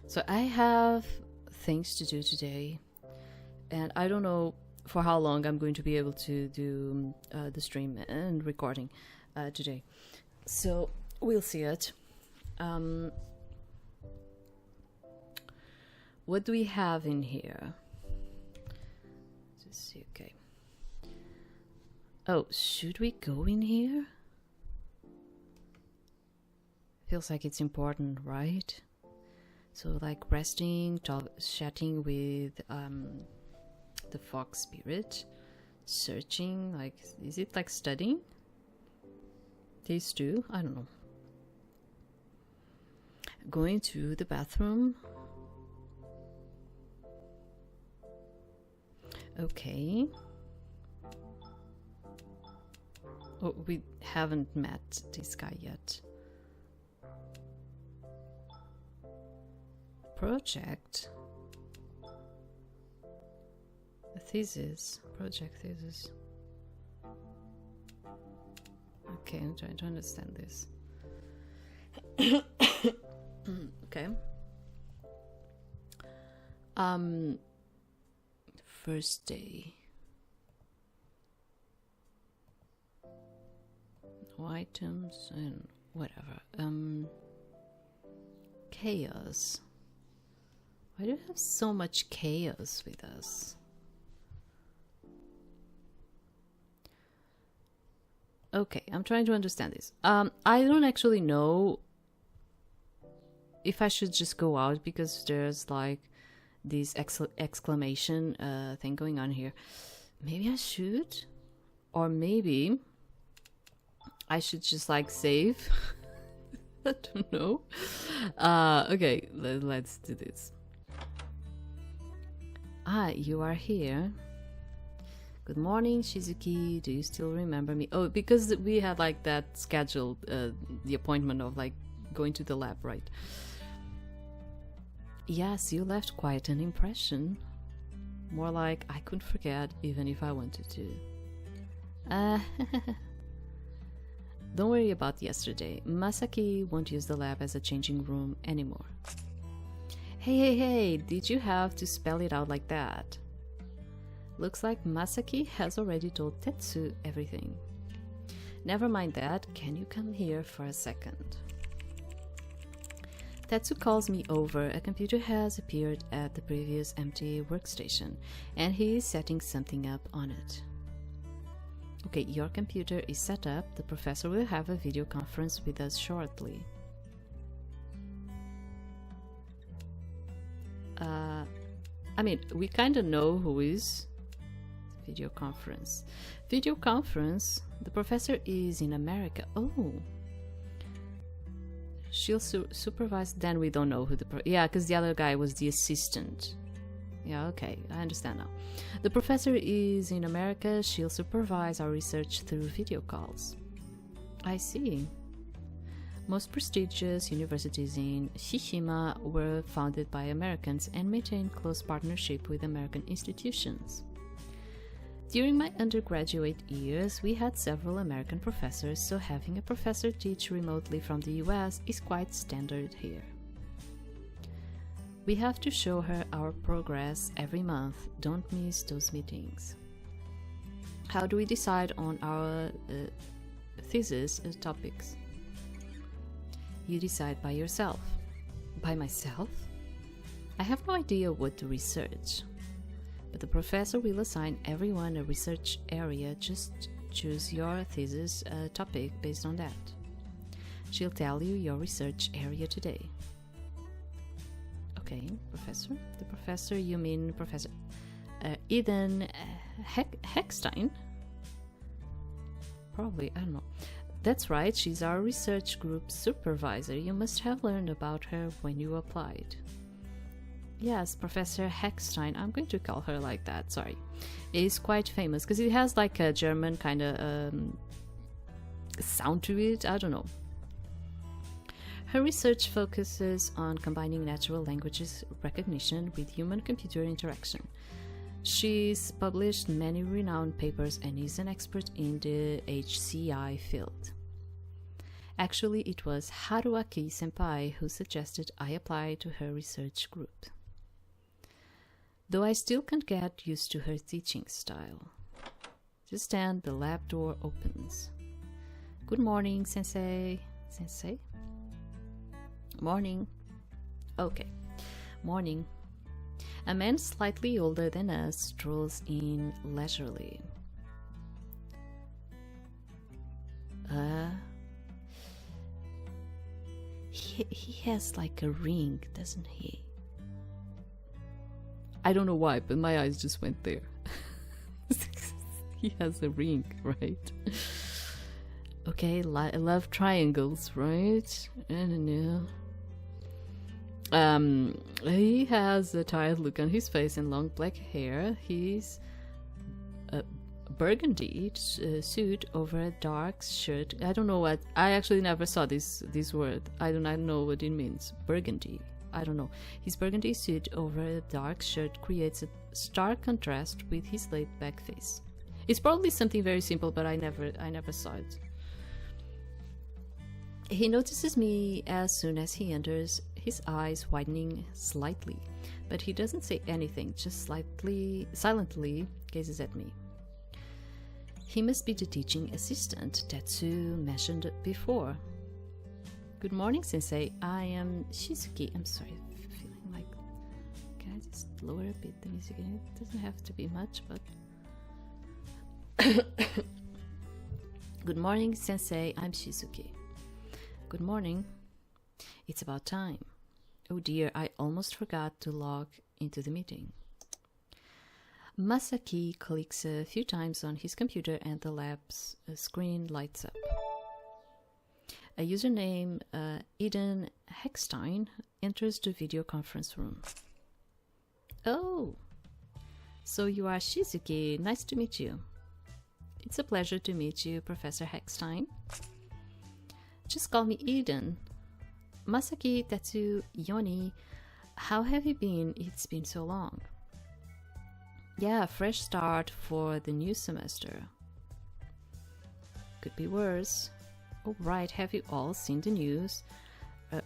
So I have things to do today, and I don't know for how long I'm going to be able to do the stream and recording today. So we'll see it. What do we have in here? Let's see. Okay. Oh, should we go in here? Feels like it's important, right? So like resting, chatting with the fox spirit, searching, like, is it like studying? These two? I don't know. Going to the bathroom. Okay. Oh, we haven't met this guy yet. Project. A thesis. Project thesis. Okay, I'm trying to understand this. Okay. First day. No items and whatever. Chaos. Why do you have so much chaos with us? Okay, I'm trying to understand this. I don't actually know if I should just go out because there's like this exclamation thing going on here. Maybe I should, or maybe I should just like save. I don't know. Okay, let's do this. Ah, you are here. Good morning, Shizuki. Do you still remember me? Oh, because we had like that scheduled, the appointment of like going to the lab, right? Yes, you left quite an impression. More like I couldn't forget even if I wanted to. Don't worry about yesterday. Masaki won't use the lab as a changing room anymore. Hey, did you have to spell it out like that? Looks like Masaki has already told Tetsu everything. Never mind that, can you come here for a second? Tetsu calls me over. A computer has appeared at the previous empty workstation, and he is setting something up on it. Okay, your computer is set up. The professor will have a video conference with us shortly. I mean, we kind of know who is video conference. Video conference? The professor is in America. Oh. She'll supervise. Then we don't know who the yeah, because the other guy was the assistant. Yeah, okay, I understand now. The professor is in America. She'll supervise our research through video calls. I see. Most prestigious universities in Chishima were founded by Americans and maintain close partnership with American institutions. During my undergraduate years, we had several American professors, so having a professor teach remotely from the US is quite standard here. We have to show her our progress every month. Don't miss those meetings. How do we decide on our thesis topics? You decide by yourself. By myself? I have no idea what to research. But the professor will assign everyone a research area. Just choose your thesis topic based on that. She'll tell you your research area today. Okay, professor. The professor, you mean Professor Eden Heckstein? Probably, I don't know. That's right, she's our research group supervisor. You must have learned about her when you applied. Yes, Professor Heckstein, I'm going to call her like that, sorry, is quite famous because it has like a German kind of sound to it, I don't know. Her research focuses on combining natural languages recognition with human-computer interaction. She's published many renowned papers and is an expert in the HCI field. Actually, it was Haruaki Senpai who suggested I apply to her research group. Though I still can't get used to her teaching style. Just then, the lab door opens. Good morning, Sensei. Sensei? Morning. Okay. Morning. A man slightly older than us strolls in leisurely. He has like a ring, doesn't he? I don't know why, but my eyes just went there. He has a ring, right? Okay, I love triangles, right? I don't know. He has a tired look on his face and long black hair. He's a burgundy suit over a dark shirt. I don't know what. I actually never saw this word. I do not know what it means. Burgundy. I don't know. His burgundy suit over a dark shirt creates a stark contrast with his laid-back face. It's probably something very simple, but I never saw it. He notices me as soon as he enters, his eyes widening slightly, but he doesn't say anything, just silently gazes at me. He must be the teaching assistant Tetsu mentioned before. Good morning, Sensei. I am Shizuki. I'm sorry, I'm feeling like... Can I just lower a bit the music? It doesn't have to be much, but... Good morning, Sensei. I'm Shizuki. Good morning. It's about time. Oh dear, I almost forgot to log into the meeting. Masaki clicks a few times on his computer and the lab's screen lights up. A username, Eden Heckstein, enters the video conference room. Oh, so you are Shizuki. Nice to meet you. It's a pleasure to meet you, Professor Heckstein. Just call me Eden. Masaki, Tetsu, Yonhi, how have you been? It's been so long. Yeah, fresh start for the new semester. Could be worse. Oh right, have you all seen the news?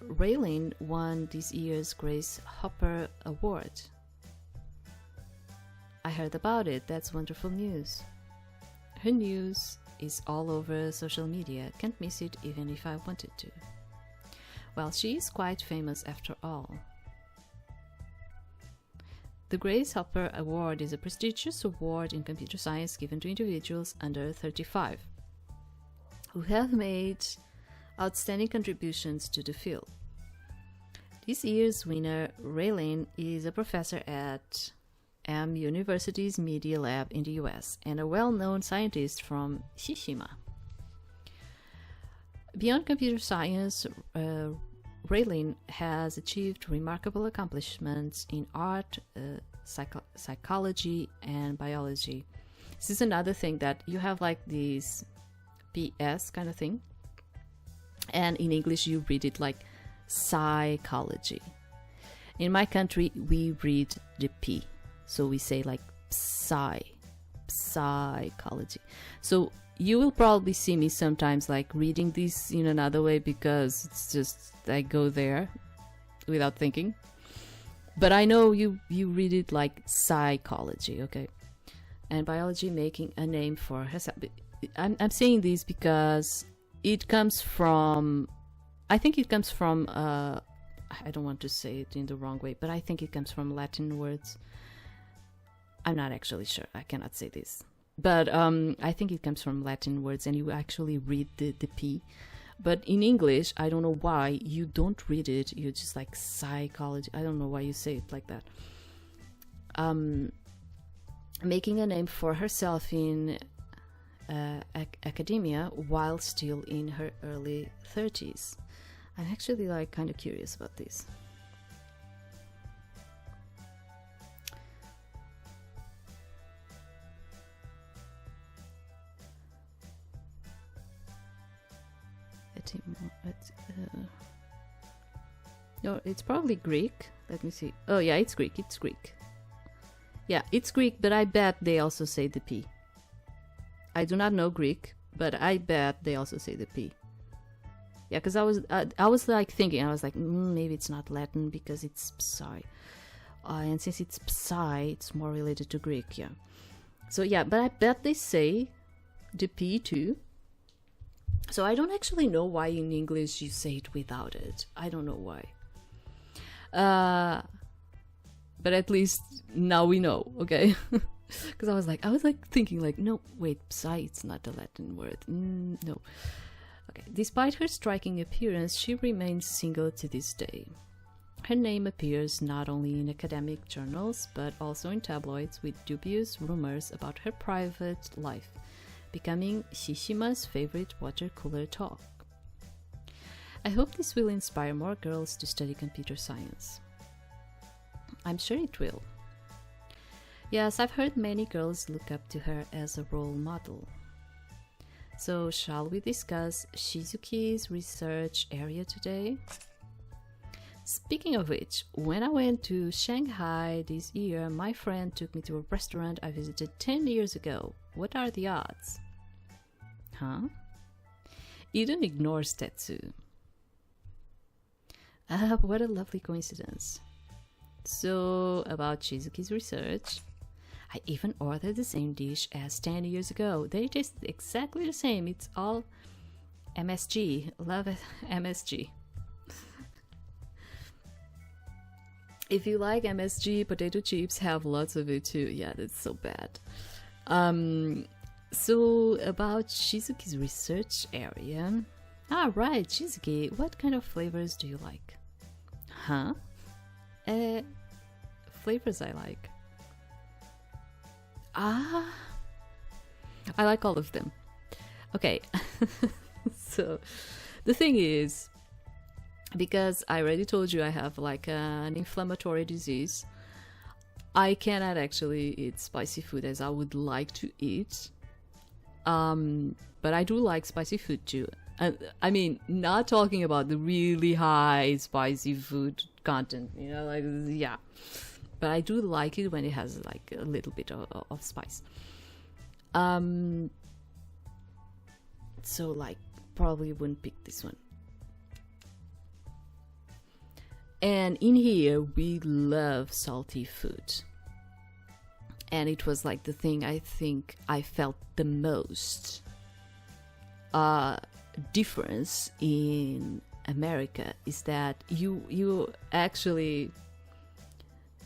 Raylene won this year's Grace Hopper Award. I heard about it. That's wonderful news. Her news is all over social media. Can't miss it even if I wanted to. Well, she is quite famous after all. The Grace Hopper Award is a prestigious award in computer science given to individuals under 35 who have made outstanding contributions to the field. This year's winner, Raylene, is a professor at University's Media Lab in the US and a well-known scientist from Chishima. Beyond computer science, Raylene has achieved remarkable accomplishments in art, psychology, and biology. This is another thing that you have like this PS kind of thing, and in English you read it like psychology. In my country we read the P, so we say like psychology. So you will probably see me sometimes like reading this in another way because it's just I go there without thinking. But I know you read it like psychology, okay? And biology making a name for herself. I'm saying this because it comes from, I think it comes from, I don't want to say it in the wrong way, but I think it comes from Latin words. I'm not actually sure. I cannot say this. But I think it comes from Latin words and you actually read the P. But in English, I don't know why you don't read it. You're just like psychology. I don't know why you say it like that. Making a name for herself in academia while still in her early 30s. I'm actually like kind of curious about this. No, it's probably Greek. Let me see. Oh yeah, it's Greek. It's Greek. Yeah, it's Greek, but I bet they also say the P. I do not know Greek, but I bet they also say the P. Yeah, because I was like thinking, I was like, maybe it's not Latin because it's Psy. And since it's Psy, it's more related to Greek, yeah. So yeah, but I bet they say the P too. So I don't actually know why in English you say it without it. I don't know why. But at least now we know, okay? Because I was like thinking like, no, wait, Psy, it's not a Latin word. No. Okay. Despite her striking appearance, she remains single to this day. Her name appears not only in academic journals, but also in tabloids with dubious rumors about her private life, becoming Chishima's favorite water cooler talk. I hope this will inspire more girls to study computer science. I'm sure it will. Yes, I've heard many girls look up to her as a role model. So, shall we discuss Shizuki's research area today? Speaking of which, when I went to Shanghai this year, my friend took me to a restaurant I visited 10 years ago. What are the odds? Huh? Eden ignores Tetsu. What a lovely coincidence. So, about Shizuki's research, I even ordered the same dish as 10 years ago. They taste exactly the same. It's all MSG. Love it. MSG. If you like MSG, potato chips have lots of it too. Yeah, that's so bad. So about Shizuki's research area. Ah, right, Shizuki. What kind of flavors do you like? Huh? Flavors I like. I like all of them. Okay. So the thing is, because I already told you I have like an inflammatory disease, I cannot actually eat spicy food as I would like to eat. But I do like spicy food too. I mean, not talking about the really high spicy food content, you know, like, yeah. But I do like it when it has like a little bit of spice. So like, probably wouldn't pick this one. And in here, we love salty food. And it was like the thing I think I felt the most difference in America is that you actually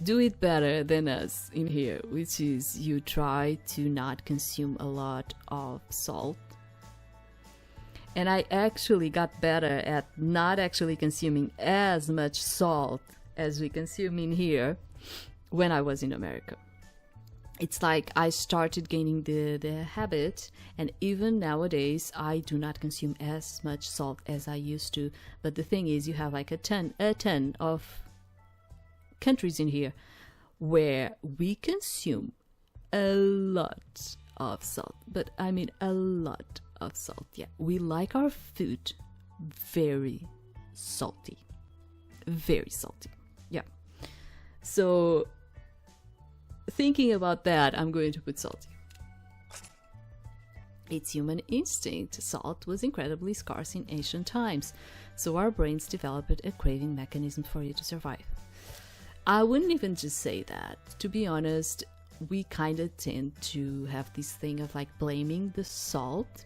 do it better than us in here, which is you try to not consume a lot of salt. And I actually got better at not actually consuming as much salt as we consume in here when I was in America. It's like I started gaining the habit, and even nowadays I do not consume as much salt as I used to. But the thing is, you have like a ton of countries in here where we consume a lot of salt. But I mean a lot of salt. Yeah, we like our food very salty. Very salty. Yeah. So thinking about that, I'm going to put salty. It's human instinct. Salt was incredibly scarce in ancient times, so our brains developed a craving mechanism for it to survive. I wouldn't even just say that. To be honest, we kind of tend to have this thing of like blaming the salt.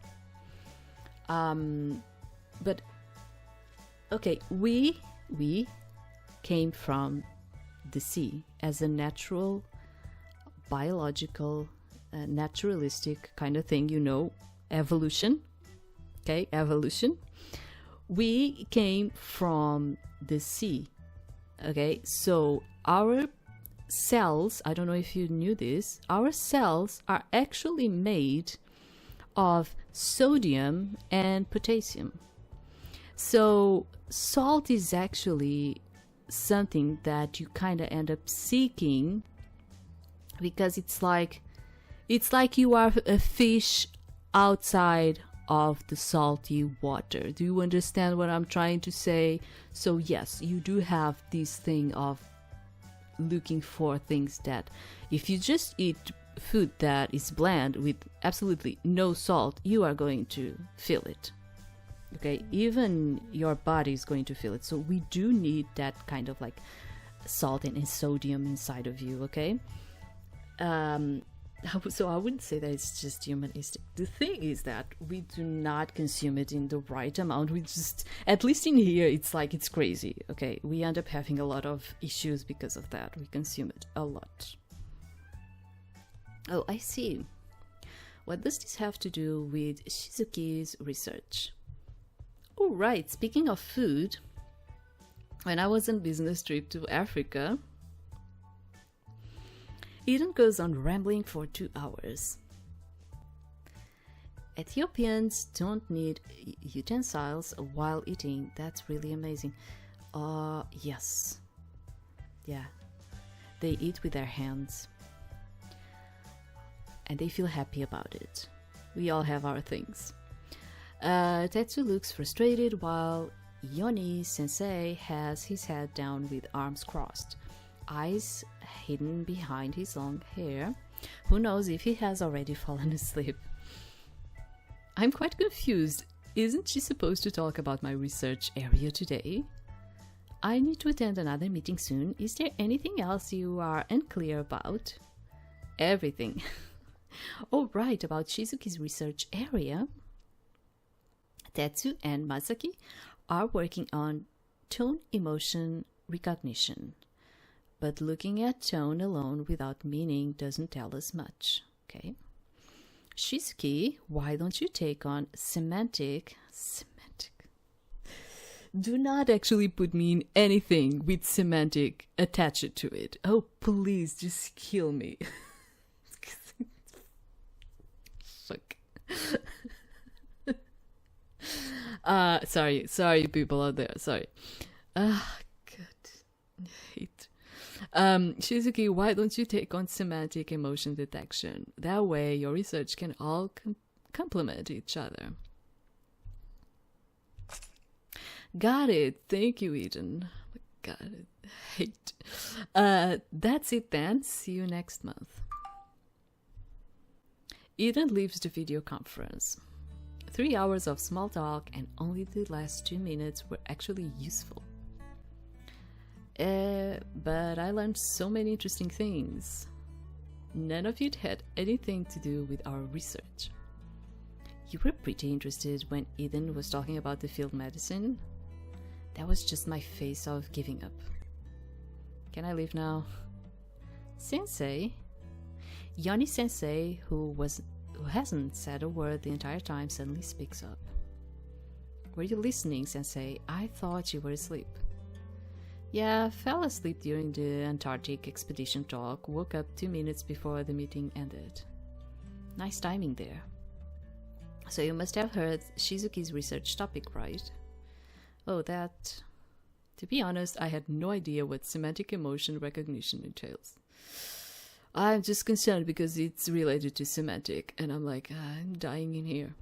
But okay, we came from the sea as a natural, biological, naturalistic kind of thing, you know, evolution. Okay, evolution. We came from the sea. Okay, so our cells, I don't know if you knew this, our cells are actually made of sodium and potassium. So salt is actually something that you kind of end up seeking, because it's like you are a fish outside of the salty water. Do you understand what I'm trying to say? So yes, you do have this thing of looking for things that if you just eat food that is bland with absolutely no salt, you are going to feel it. Okay, even your body is going to feel it. So we do need that kind of like salt and sodium inside of you. Okay, so I wouldn't say that it's just humanistic. The thing is that we do not consume it in the right amount. We just, at least in here, it's like it's crazy. Okay, we end up having a lot of issues because of that. We consume it a lot. Oh, I see. What does this have to do with Shizuki's research? Oh, right. Speaking of food, when I was on business trip to Africa, Eden goes on rambling for 2 hours. Ethiopians don't need utensils while eating. That's really amazing. Yes. Yeah. They eat with their hands. And they feel happy about it. We all have our things. Tetsu looks frustrated while Yonhi sensei has his head down with arms crossed, eyes hidden behind his long hair. Who knows if he has already fallen asleep. I'm quite confused. Isn't she supposed to talk about my research area today? I need to attend another meeting soon. Is there anything else you are unclear about? Everything. Oh, right, about Shizuki's research area. Tetsu and Masaki are working on tone emotion recognition. But looking at tone alone without meaning doesn't tell us much. Okay. Shizuki, why don't you take on semantic? Do not actually put me in anything with semantic attached to it. Oh, please, just kill me. Fuck. Sorry, people out there. Sorry. God, hate. Shizuki, why don't you take on semantic emotion detection? That way, your research can all complement each other. Got it. Thank you, Eden. Got it. Hate. That's it then. See you next month. Eden leaves the video conference. 3 hours of small talk and only the last 2 minutes were actually useful. But I learned so many interesting things. None of it had anything to do with our research. You were pretty interested when Eden was talking about the field medicine. That was just my face of giving up. Can I leave now? Sensei? Yonhi Sensei, who hasn't said a word the entire time, suddenly speaks up. Were you listening, Sensei? I thought you were asleep. Yeah, fell asleep during the Antarctic expedition talk, woke up 2 minutes before the meeting ended. Nice timing there. So you must have heard Shizuki's research topic, right? Oh, that... To be honest, I had no idea what semantic emotion recognition entails. I'm just concerned because it's related to semantic, and I'm like, I'm dying in here.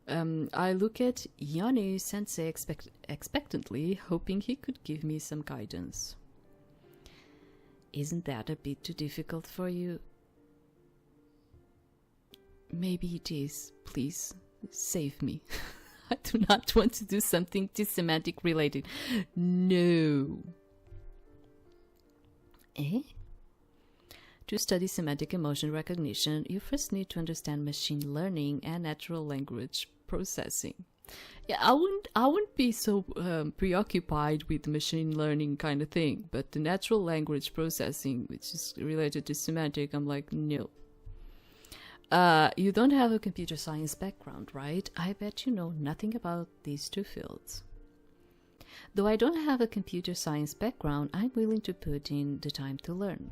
I look at Yonhi Sensei expectantly, hoping he could give me some guidance. Isn't that a bit too difficult for you? Maybe it is. Please, save me. I do not want to do something too semantic related. No. Eh? To study semantic emotion recognition, you first need to understand machine learning and natural language processing. Yeah, I wouldn't be so preoccupied with machine learning kind of thing, but the natural language processing, which is related to semantic, I'm like, no. You don't have a computer science background, right? I bet you know nothing about these two fields. Though I don't have a computer science background, I'm willing to put in the time to learn.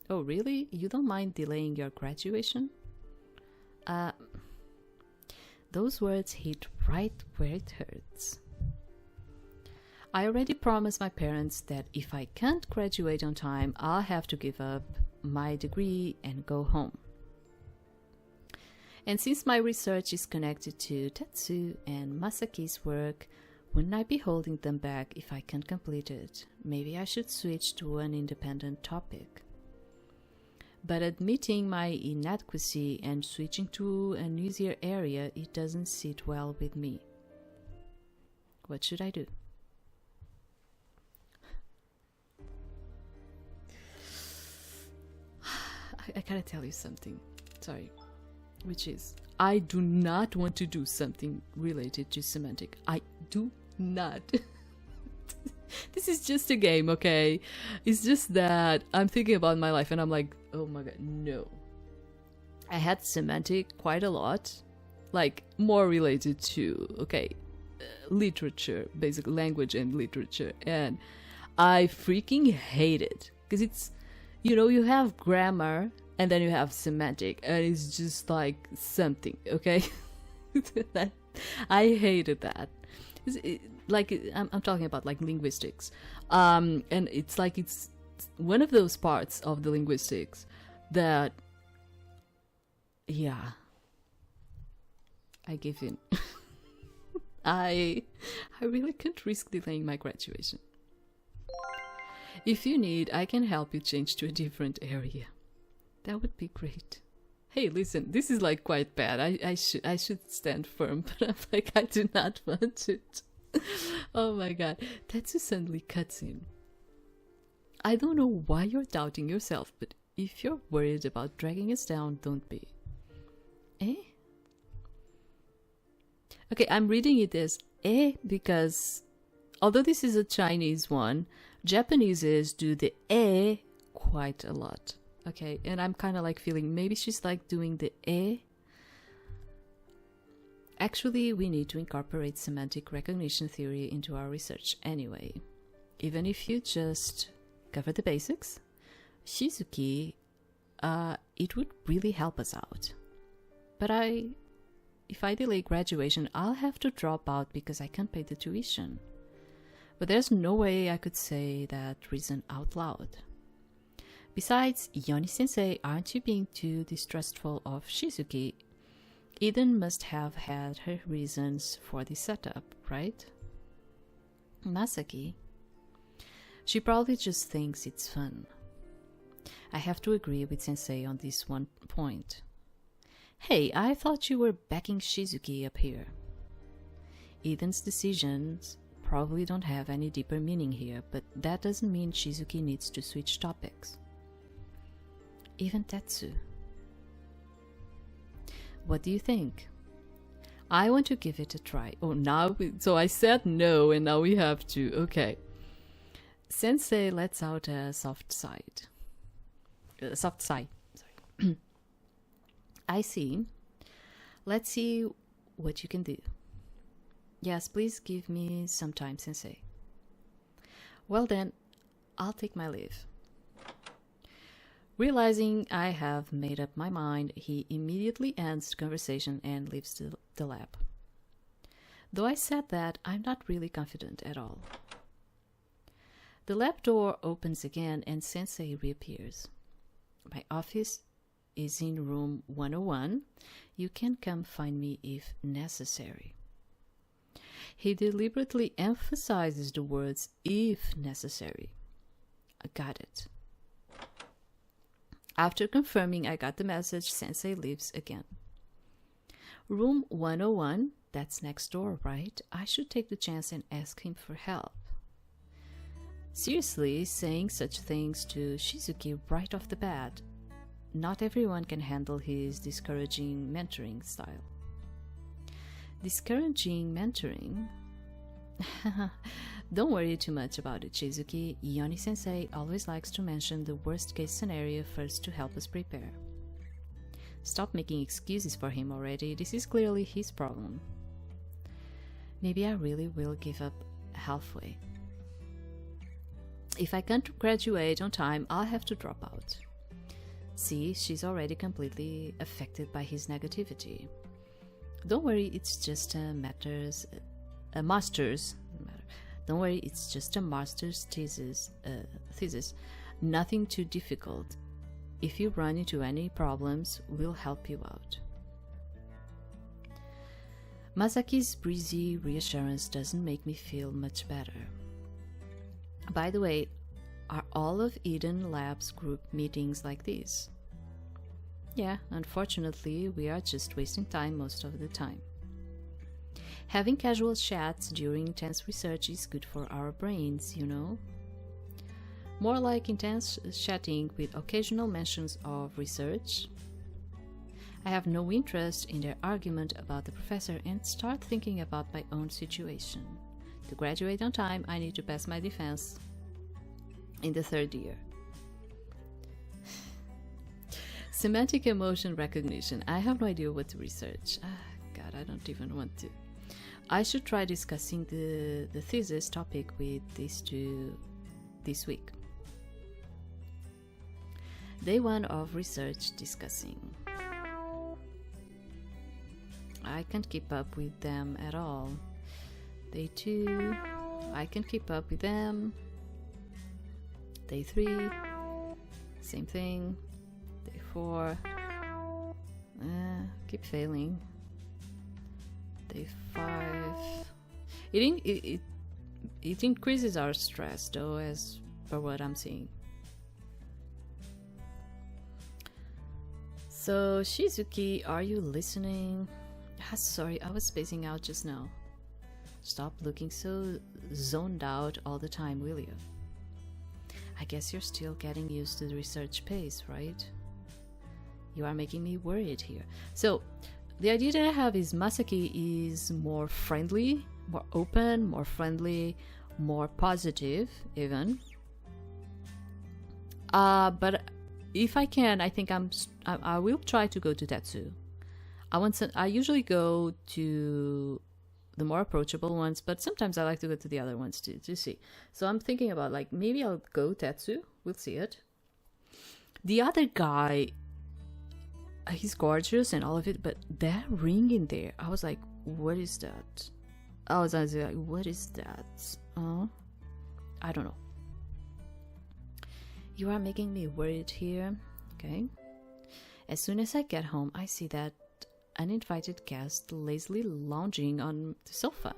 Oh, really? You don't mind delaying your graduation? Those words hit right where it hurts. I already promised my parents that if I can't graduate on time, I'll have to give up my degree and go home. And since my research is connected to Tetsu and Masaki's work, wouldn't I be holding them back if I can't complete it? Maybe I should switch to an independent topic. But admitting my inadequacy and switching to an easier area, it doesn't sit well with me. What should I do? I gotta tell you something. Sorry. Which is, I do not want to do something related to semantic. I do not. This is just a game, okay? It's just that I'm thinking about my life and I'm like, oh my god, no. I had semantic quite a lot. Like, more related to, literature, basic language and literature. And I freaking hate it. Because it's, you have grammar and then you have semantic. And it's just like something, okay? I hated that. I'm talking about like linguistics. And it's like it's one of those parts of the linguistics that, yeah, I give in. I really can't risk delaying my graduation. If you need, I can help you change to a different area. That would be great. Hey, listen, this is like quite bad. I should stand firm, but I'm like, I do not want it. Oh my god. Tetsu suddenly cuts in. I don't know why you're doubting yourself, but if you're worried about dragging us down, don't be. Eh? Okay, I'm reading it as because although this is a Chinese one, Japaneses do the quite a lot. Okay, and I'm kind of like feeling maybe she's like doing the Actually, we need to incorporate semantic recognition theory into our research anyway. Even if you just cover the basics, Shizuki, it would really help us out. But if I delay graduation, I'll have to drop out because I can't pay the tuition. But there's no way I could say that reason out loud. Besides, Yonhi-sensei, aren't you being too distrustful of Shizuki? Eden must have had her reasons for the setup, right? Masaki? She probably just thinks it's fun. I have to agree with Sensei on this one point. Hey, I thought you were backing Shizuki up here. Eden's decisions probably don't have any deeper meaning here, but that doesn't mean Shizuki needs to switch topics. Even Tetsu. What do you think? I want to give it a try. Oh, so I said no, and now we have to. Okay. Sensei lets out a soft sigh. Sorry. I see. Let's see what you can do. Yes, please give me some time, Sensei. Well then, I'll take my leave. Realizing I have made up my mind, he immediately ends the conversation and leaves the lab. Though I said that, I'm not really confident at all. The lab door opens again and Sensei reappears. My office is in room 101. You can come find me if necessary. He deliberately emphasizes the words if necessary. I got it. After confirming I got the message, Sensei leaves again. Room 101, that's next door, right? I should take the chance and ask him for help. Seriously, saying such things to Shizuki right off the bat. Not everyone can handle his discouraging mentoring style. Discouraging mentoring? Don't worry too much about it, Shizuki. Yonhi-sensei always likes to mention the worst-case scenario first to help us prepare. Stop making excuses for him already. This is clearly his problem. Maybe I really will give up halfway. If I can't graduate on time, I'll have to drop out. See, she's already completely affected by his negativity. Don't worry, it's just a master's. Don't worry, it's just a master's thesis. Nothing too difficult. If you run into any problems, we'll help you out. Masaki's breezy reassurance doesn't make me feel much better. By the way, are all of Eden Lab's group meetings like this? Yeah, unfortunately, we are just wasting time most of the time. Having casual chats during intense research is good for our brains, you know? More like intense chatting with occasional mentions of research. I have no interest in their argument about the professor and start thinking about my own situation. To graduate on time, I need to pass my defense in the 3rd year. Semantic emotion recognition. I have no idea what to research. God, I don't even want to. I should try discussing the thesis topic with these two this week. Day 1 of research discussing. I can't keep up with them at all. Day 2, I can keep up with them. Day 3, same thing. Day 4, keep failing. Day 5, it increases our stress though, as per what I'm seeing. So Shizuki, are you listening? Sorry, I was spacing out just now. Stop looking so zoned out all the time, will you? I guess you're still getting used to the research pace, right? You are making me worried here. So, the idea that I have is Masaki is more friendly, more open, more friendly, more positive, even. But if I can, I think I will try to go to Tetsu. I usually go to the more approachable ones, but sometimes I like to go to the other ones too, to see. So I'm thinking about, like, maybe I'll go Tetsu. We'll see it. The other guy, he's gorgeous and all of it, but that ring in there, I was like, what is that? I was like, what is that? I don't know. You are making me worried here. Okay. As soon as I get home, I see that uninvited guest lazily lounging on the sofa,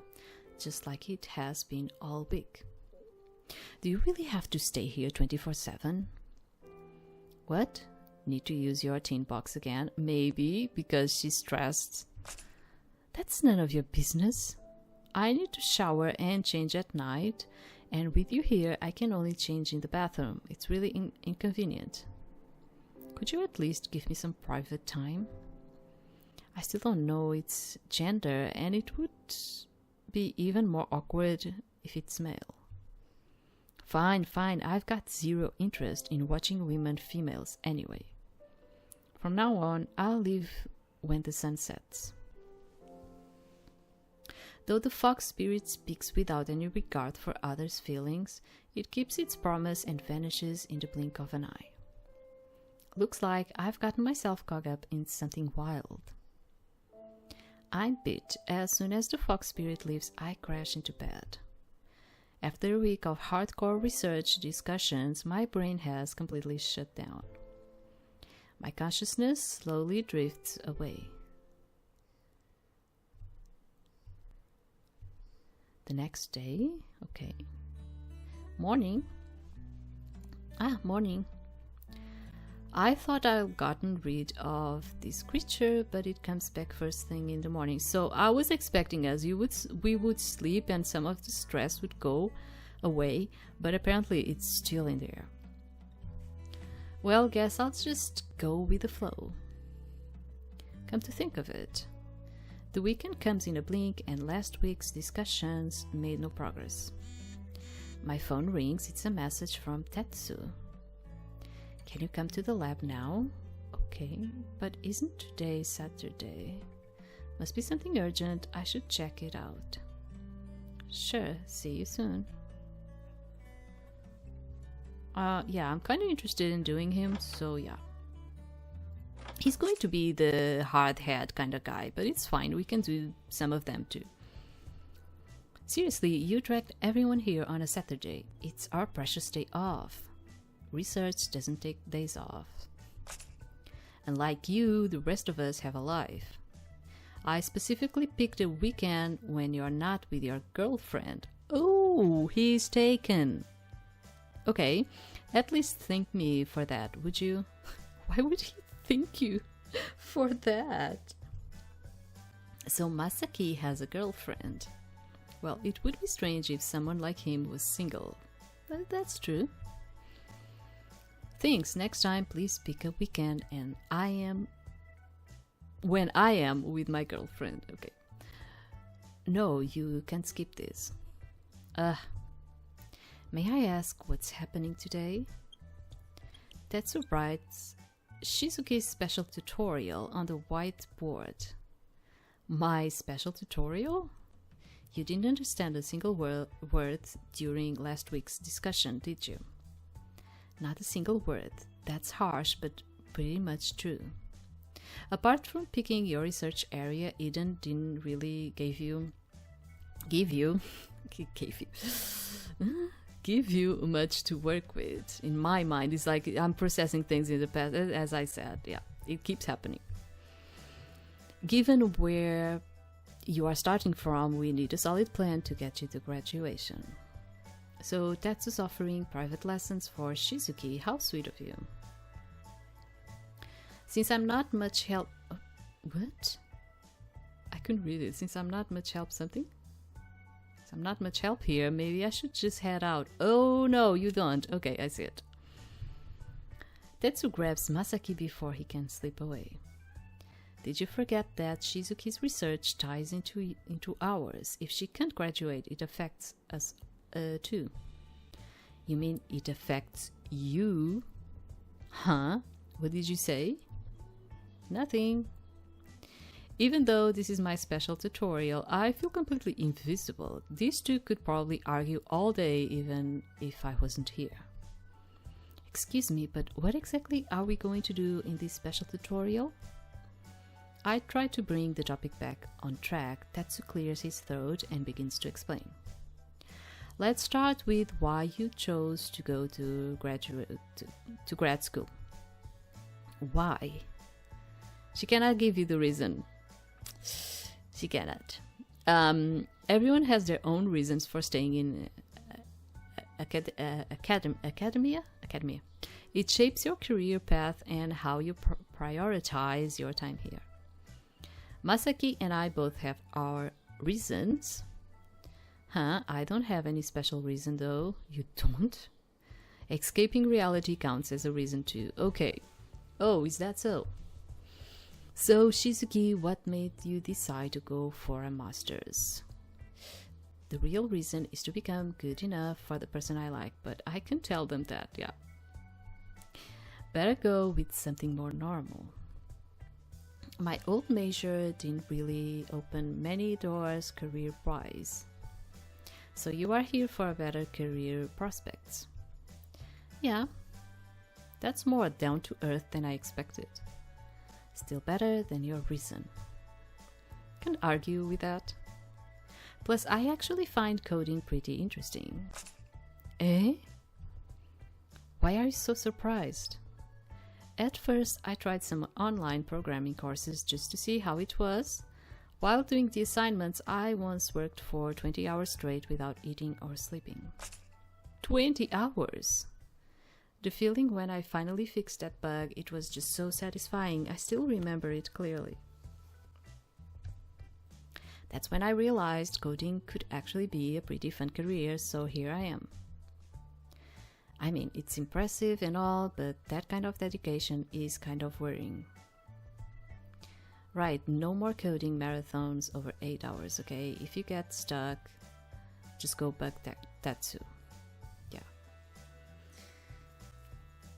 just like it has been all week. Do you really have to stay here 24/7? What? Need to use your tin box again? Maybe because she's stressed. That's none of your business. I need to shower and change at night, and with you here, I can only change in the bathroom. It's really inconvenient. Could you at least give me some private time? I still don't know its gender, and it would be even more awkward if it's male. Fine, I've got zero interest in watching women females anyway. From now on, I'll leave when the sun sets. Though the fox spirit speaks without any regard for others' feelings, it keeps its promise and vanishes in the blink of an eye. Looks like I've gotten myself caught up in something wild. I'm bit. As soon as the fox spirit leaves, I crash into bed. After a week of hardcore research discussions, my brain has completely shut down. My consciousness slowly drifts away. The next day, okay. Morning. Morning. I thought I'd gotten rid of this creature, but it comes back first thing in the morning. So I was expecting we would sleep and some of the stress would go away, but apparently it's still in there. Well, guess I'll just go with the flow. Come to think of it, the weekend comes in a blink and last week's discussions made no progress. My phone rings, it's a message from Tetsu. Can you come to the lab now? Okay, but isn't today Saturday? Must be something urgent, I should check it out. Sure, see you soon. Yeah, I'm kind of interested in doing him, so yeah. He's going to be the hard head kind of guy, but it's fine, we can do some of them too. Seriously, you dragged everyone here on a Saturday. It's our precious day off. Research doesn't take days off. And like you, the rest of us have a life. I specifically picked a weekend when you're not with your girlfriend. Oh, he's taken. Okay, at least thank me for that, would you? Why would he thank you for that? So Masaki has a girlfriend. Well, it would be strange if someone like him was single, but that's true. Thanks. Next time, please pick a weekend and when I am with my girlfriend. Okay. No, you can't skip this. May I ask what's happening today? Tetsu writes Shizuki's special tutorial on the whiteboard. My special tutorial? You didn't understand a single word during last week's discussion, did you? Not a single word. That's harsh, but pretty much true. Apart from picking your research area, Eden didn't really give you much to work with. In my mind, it's like I'm processing things in the past. As I said, yeah, it keeps happening. Given where you are starting from, we need a solid plan to get you to graduation. So Tetsu's offering private lessons for Shizuki. How sweet of you. Since I'm not much help... What? I couldn't read it. Since I'm not much help something? Since I'm not much help here, maybe I should just head out. Oh no, you don't. Okay, I see it. Tetsu grabs Masaki before he can slip away. Did you forget that Shizuki's research ties into ours? If she can't graduate, it affects us too. You mean it affects you? Huh? What did you say? Nothing. Even though this is my special tutorial, I feel completely invisible. These two could probably argue all day even if I wasn't here. Excuse me, but what exactly are we going to do in this special tutorial? I try to bring the topic back on track. Tetsu clears his throat and begins to explain. Let's start with why you chose to go to grad school. Why? She cannot give you the reason. She cannot. Everyone has their own reasons for staying in academia. It shapes your career path and how you prioritize your time here. Masaki and I both have our reasons. Huh? I don't have any special reason though. You don't? Escaping reality counts as a reason too. Okay. Oh, is that so? So, Shizuki, what made you decide to go for a master's? The real reason is to become good enough for the person I like, but I can tell them that, yeah. Better go with something more normal. My old major didn't really open many doors career-wise. So you are here for better career prospects. Yeah, that's more down to earth than I expected. Still better than your reason. Can't argue with that. Plus, I actually find coding pretty interesting. Eh? Why are you so surprised? At first, I tried some online programming courses just to see how it was. While doing the assignments, I once worked for 20 hours straight without eating or sleeping. 20 hours! The feeling when I finally fixed that bug, it was just so satisfying. I still remember it clearly. That's when I realized coding could actually be a pretty fun career, so here I am. I mean, it's impressive and all, but that kind of dedication is kind of worrying. Right, no more coding marathons over 8 hours, okay? If you get stuck, just go bug Tetsu. Yeah.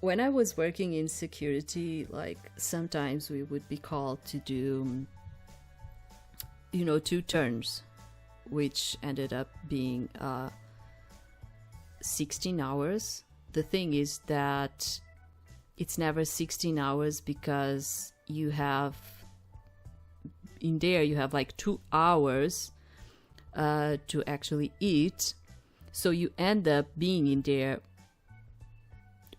When I was working in security, like, sometimes we would be called to do, 2 turns, which ended up being 16 hours. The thing is that it's never 16 hours because you have like 2 hours to actually eat. So you end up being in there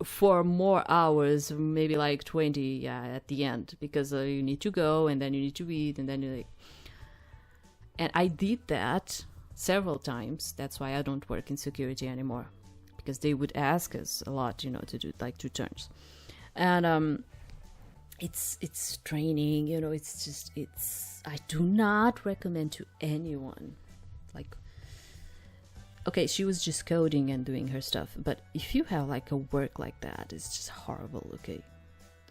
for more hours, maybe like 20, at the end, because you need to go and then you need to eat and then you and I did that several times. That's why I don't work in security anymore, because they would ask us a lot, to do like 2 turns. And it's training, you know. It's I do not recommend to anyone. Like, okay, she was just coding and doing her stuff, but if you have like a work like that, it's just horrible. Okay,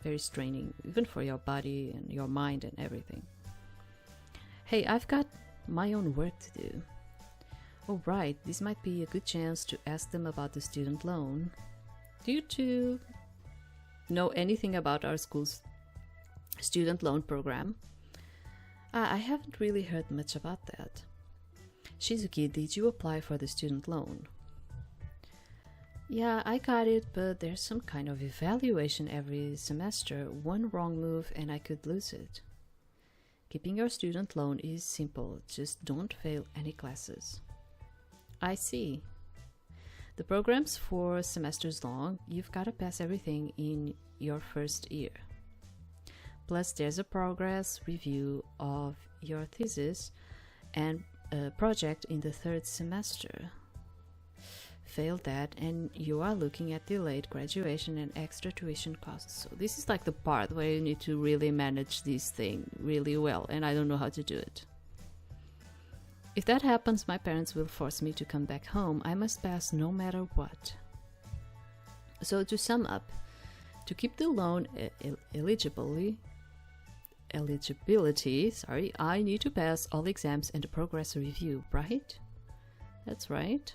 very straining, even for your body and your mind and everything. Hey, I've got my own work to do. Oh right, this might be a good chance to ask them about the student loan. Do you two know anything about our school's student loan program? I haven't really heard much about that. Shizuki, did you apply for the student loan? Yeah, I got it, but there's some kind of evaluation every semester. One wrong move and I could lose it. Keeping your student loan is simple, just don't fail any classes. I see. The program's 4 semesters long. You've got to pass everything in your first year. Plus, there's a progress review of your thesis and a project in the 3rd semester. Fail that and you are looking at delayed graduation and extra tuition costs. So this is like the part where you need to really manage this thing really well, and I don't know how to do it. If that happens, my parents will force me to come back home. I must pass no matter what. So to sum up, to keep the loan eligibility, I need to pass all exams and a progress review, right? That's right.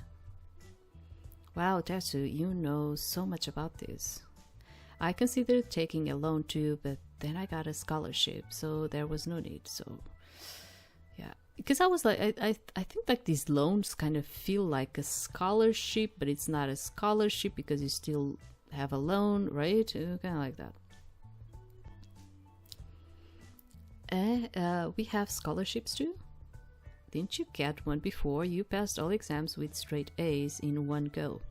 Wow, Tetsu, you know so much about this. I considered taking a loan too, but then I got a scholarship, so there was no need. So yeah, because I was like, I think like these loans kind of feel like a scholarship, but it's not a scholarship because you still have a loan, right? Kind of like that. We have scholarships too. Didn't you get one before? You passed all exams with straight A's in one go.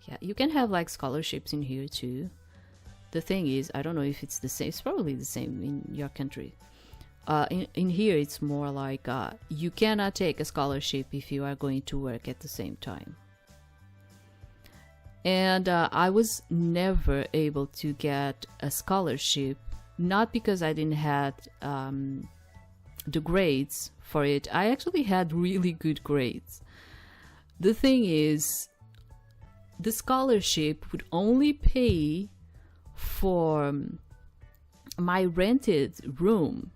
Yeah, you can have like scholarships in here too. The thing is, I don't know if it's the same. It's probably the same in your country. In here, it's more like you cannot take a scholarship if you are going to work at the same time. And I was never able to get a scholarship, not because I didn't have the grades for it. I actually had really good grades. The thing is, the scholarship would only pay for my rented room.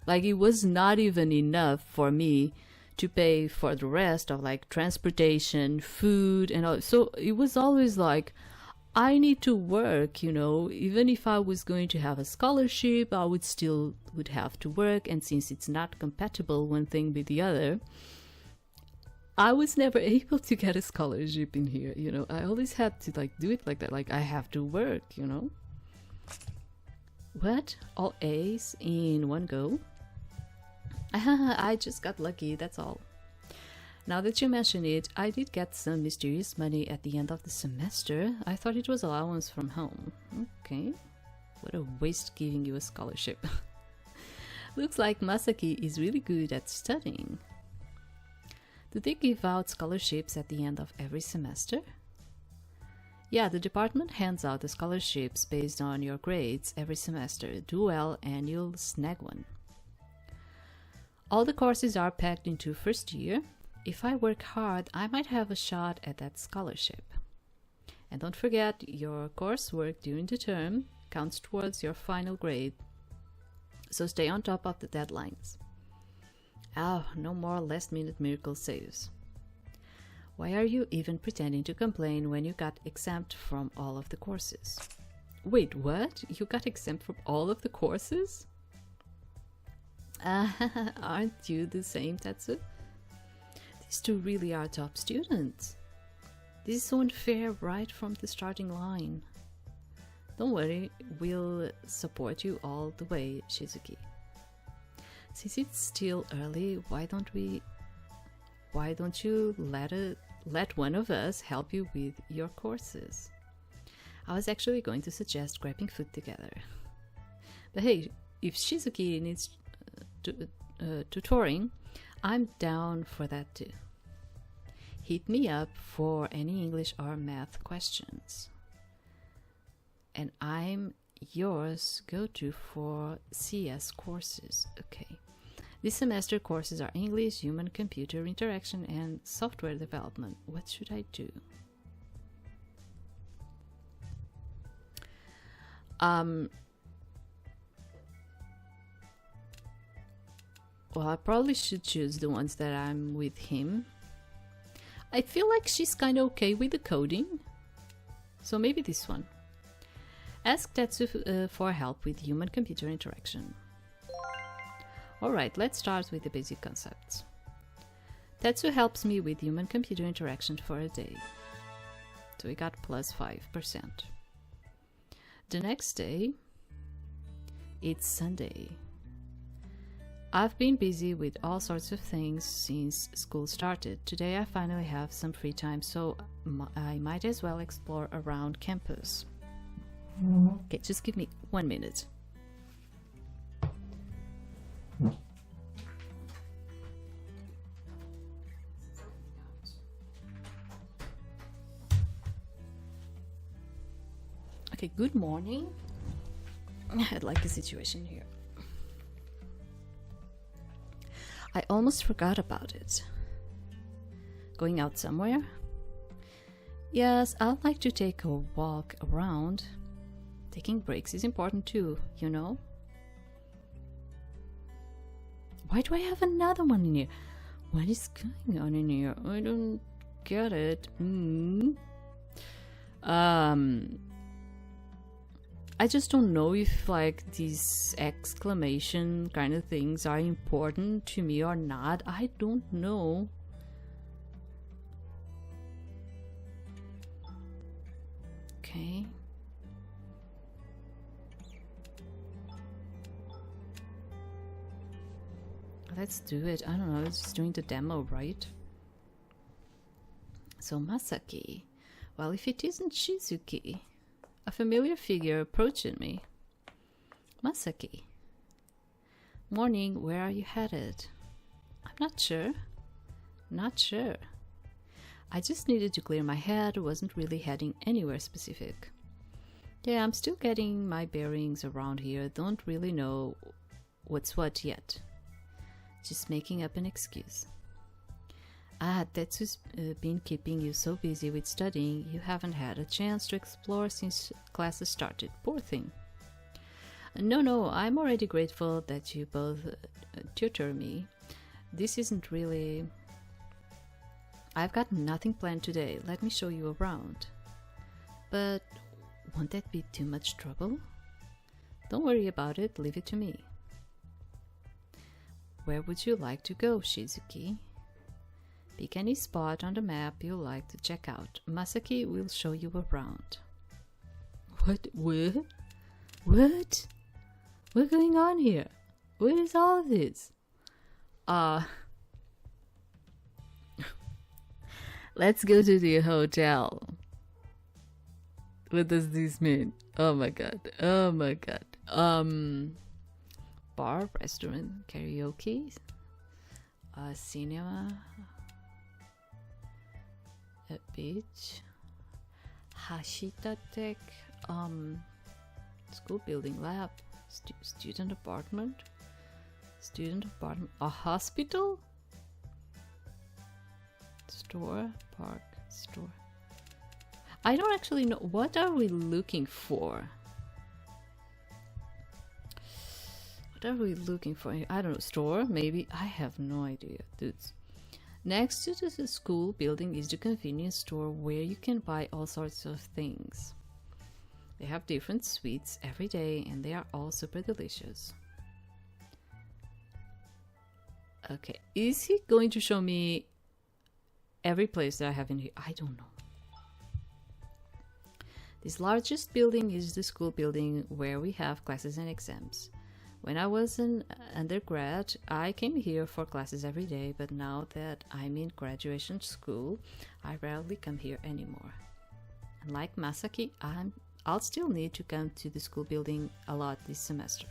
Like, it was not even enough for me to pay for the rest of like transportation, food, and all. So it was always like, I need to work, you know. Even if I was going to have a scholarship, I would have to work, and since it's not compatible one thing with the other, I was never able to get a scholarship in here, you know. I always had to like do it like that, like I have to work, you know. What? All A's in one go? I just got lucky, that's all. Now that you mention it, I did get some mysterious money at the end of the semester. I thought it was allowance from home. Okay. What a waste giving you a scholarship. Looks like Masaki is really good at studying. Do they give out scholarships at the end of every semester? Yeah, the department hands out the scholarships based on your grades every semester. Do well and you'll snag one. All the courses are packed into first year. If I work hard, I might have a shot at that scholarship. And don't forget, your coursework during the term counts towards your final grade. So stay on top of the deadlines. Oh, no more last-minute miracle saves. Why are you even pretending to complain when you got exempt from all of the courses? Wait, what? You got exempt from all of the courses? Aren't you the same, Tetsu? These two really are top students. This is so unfair right from the starting line. Don't worry, we'll support you all the way, Shizuki. Since it's still early, why don't you let one of us help you with your courses? I was actually going to suggest grabbing food together. But hey, if Shizuki needs tutoring, I'm down for that too. Hit me up for any English or math questions. And I'm yours go to for CS courses? Okay. This semester courses are English, human-computer interaction, and software development. What should I do? Well, I probably should choose the ones that I'm with him. I feel like she's kind of okay with the coding. So maybe this one. Ask Tetsu for help with human-computer interaction. Alright, let's start with the basic concepts. Tetsu helps me with human-computer interaction for a day. So we got plus 5%. The next day, it's Sunday. I've been busy with all sorts of things since school started. Today I finally have some free time, so I might as well explore around campus. Okay, just give me 1 minute. Okay, good morning. I had like a situation here. I almost forgot about it. Going out somewhere? Yes, I'd like to take a walk around. Taking breaks is important too, you know? Why do I have another one in here? What is going on in here? I don't get it. I just don't know if like these exclamation kind of things are important to me or not. I don't know. Okay. Let's do it. I don't know, it's just doing the demo, right? So Masaki. Well, if it isn't Shizuki. A familiar figure approaching me. Masaki. Morning, where are you headed? I'm not sure. Not sure. I just needed to clear my head, wasn't really heading anywhere specific. Yeah, I'm still getting my bearings around here, don't really know what's what yet. Just making up an excuse. Ah, Tetsu's been keeping you so busy with studying, you haven't had a chance to explore since classes started. Poor thing. No, I'm already grateful that you both tutor me. This isn't really... I've got nothing planned today. Let me show you around. But won't that be too much trouble? Don't worry about it, leave it to me. Where would you like to go, Shizuki? Pick any spot on the map you like to check out. Masaki will show you around. What? What's going on here? What is all of this? Let's go to the hotel. What does this mean? Oh my god. Bar, restaurant, karaoke, cinema, a beach, Hashita Tech, school building, lab, student apartment, a hospital, store, park, store. I don't actually know. What are we looking for? What are we looking for? I don't know. Store? Maybe? I have no idea, dudes. Next to the school building is the convenience store where you can buy all sorts of things. They have different sweets every day and they are all super delicious. Okay, is he going to show me every place that I have in here? I don't know. This largest building is the school building where we have classes and exams. When I was an undergrad, I came here for classes every day, but now that I'm in graduation school, I rarely come here anymore. And like Masaki, I'll still need to come to the school building a lot this semester.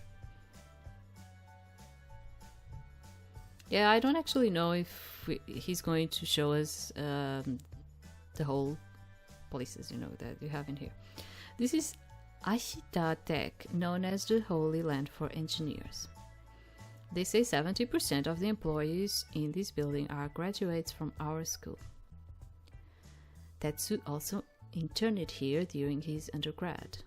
Yeah, I don't actually know if he's going to show us the whole places, you know, that you have in here. This is Ashita Tech, known as the Holy Land for Engineers. They say 70% of the employees in this building are graduates from our school. Tetsu also interned here during his undergrad.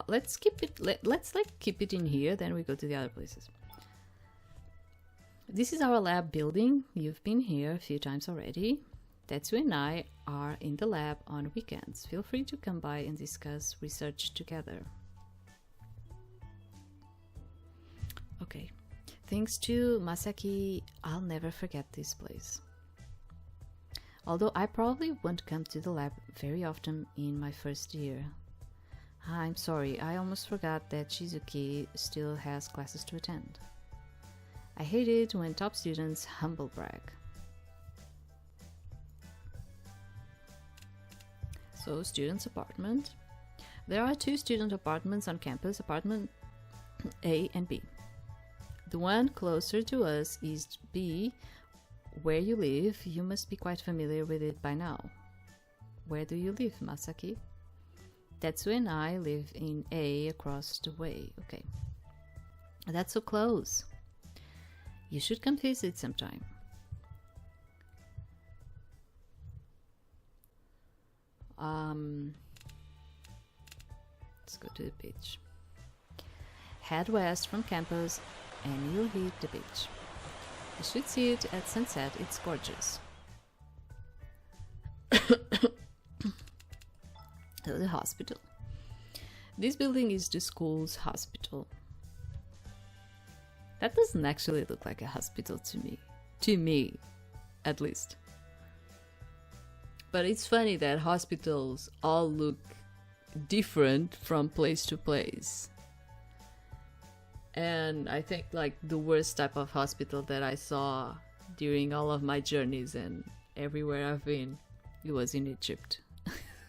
Let's keep it. Let's keep it in here. Then we go to the other places. This is our lab building. You've been here a few times already. Tetsu and I are in the lab on weekends. Feel free to come by and discuss research together. Okay. Thanks to Masaki, I'll never forget this place. Although I probably won't come to the lab very often in my first year. I'm sorry, I almost forgot that Shizuki still has classes to attend. I hate it when top students humble brag. So, student's apartment. There are 2 student apartments on campus, apartment A and B. The one closer to us is B. Where you live, you must be quite familiar with it by now. Where do you live, Masaki? Tetsu and I live in A across the way. Okay. That's so close. You should come visit sometime. Let's go to the beach. Head west from campus and you'll hit the beach. You should see it at sunset. It's gorgeous. The hospital. This building is the school's hospital. That doesn't actually look like a hospital to me. To me, at least. But it's funny that hospitals all look different from place to place. And I think like the worst type of hospital that I saw during all of my journeys and everywhere I've been, it was in Egypt.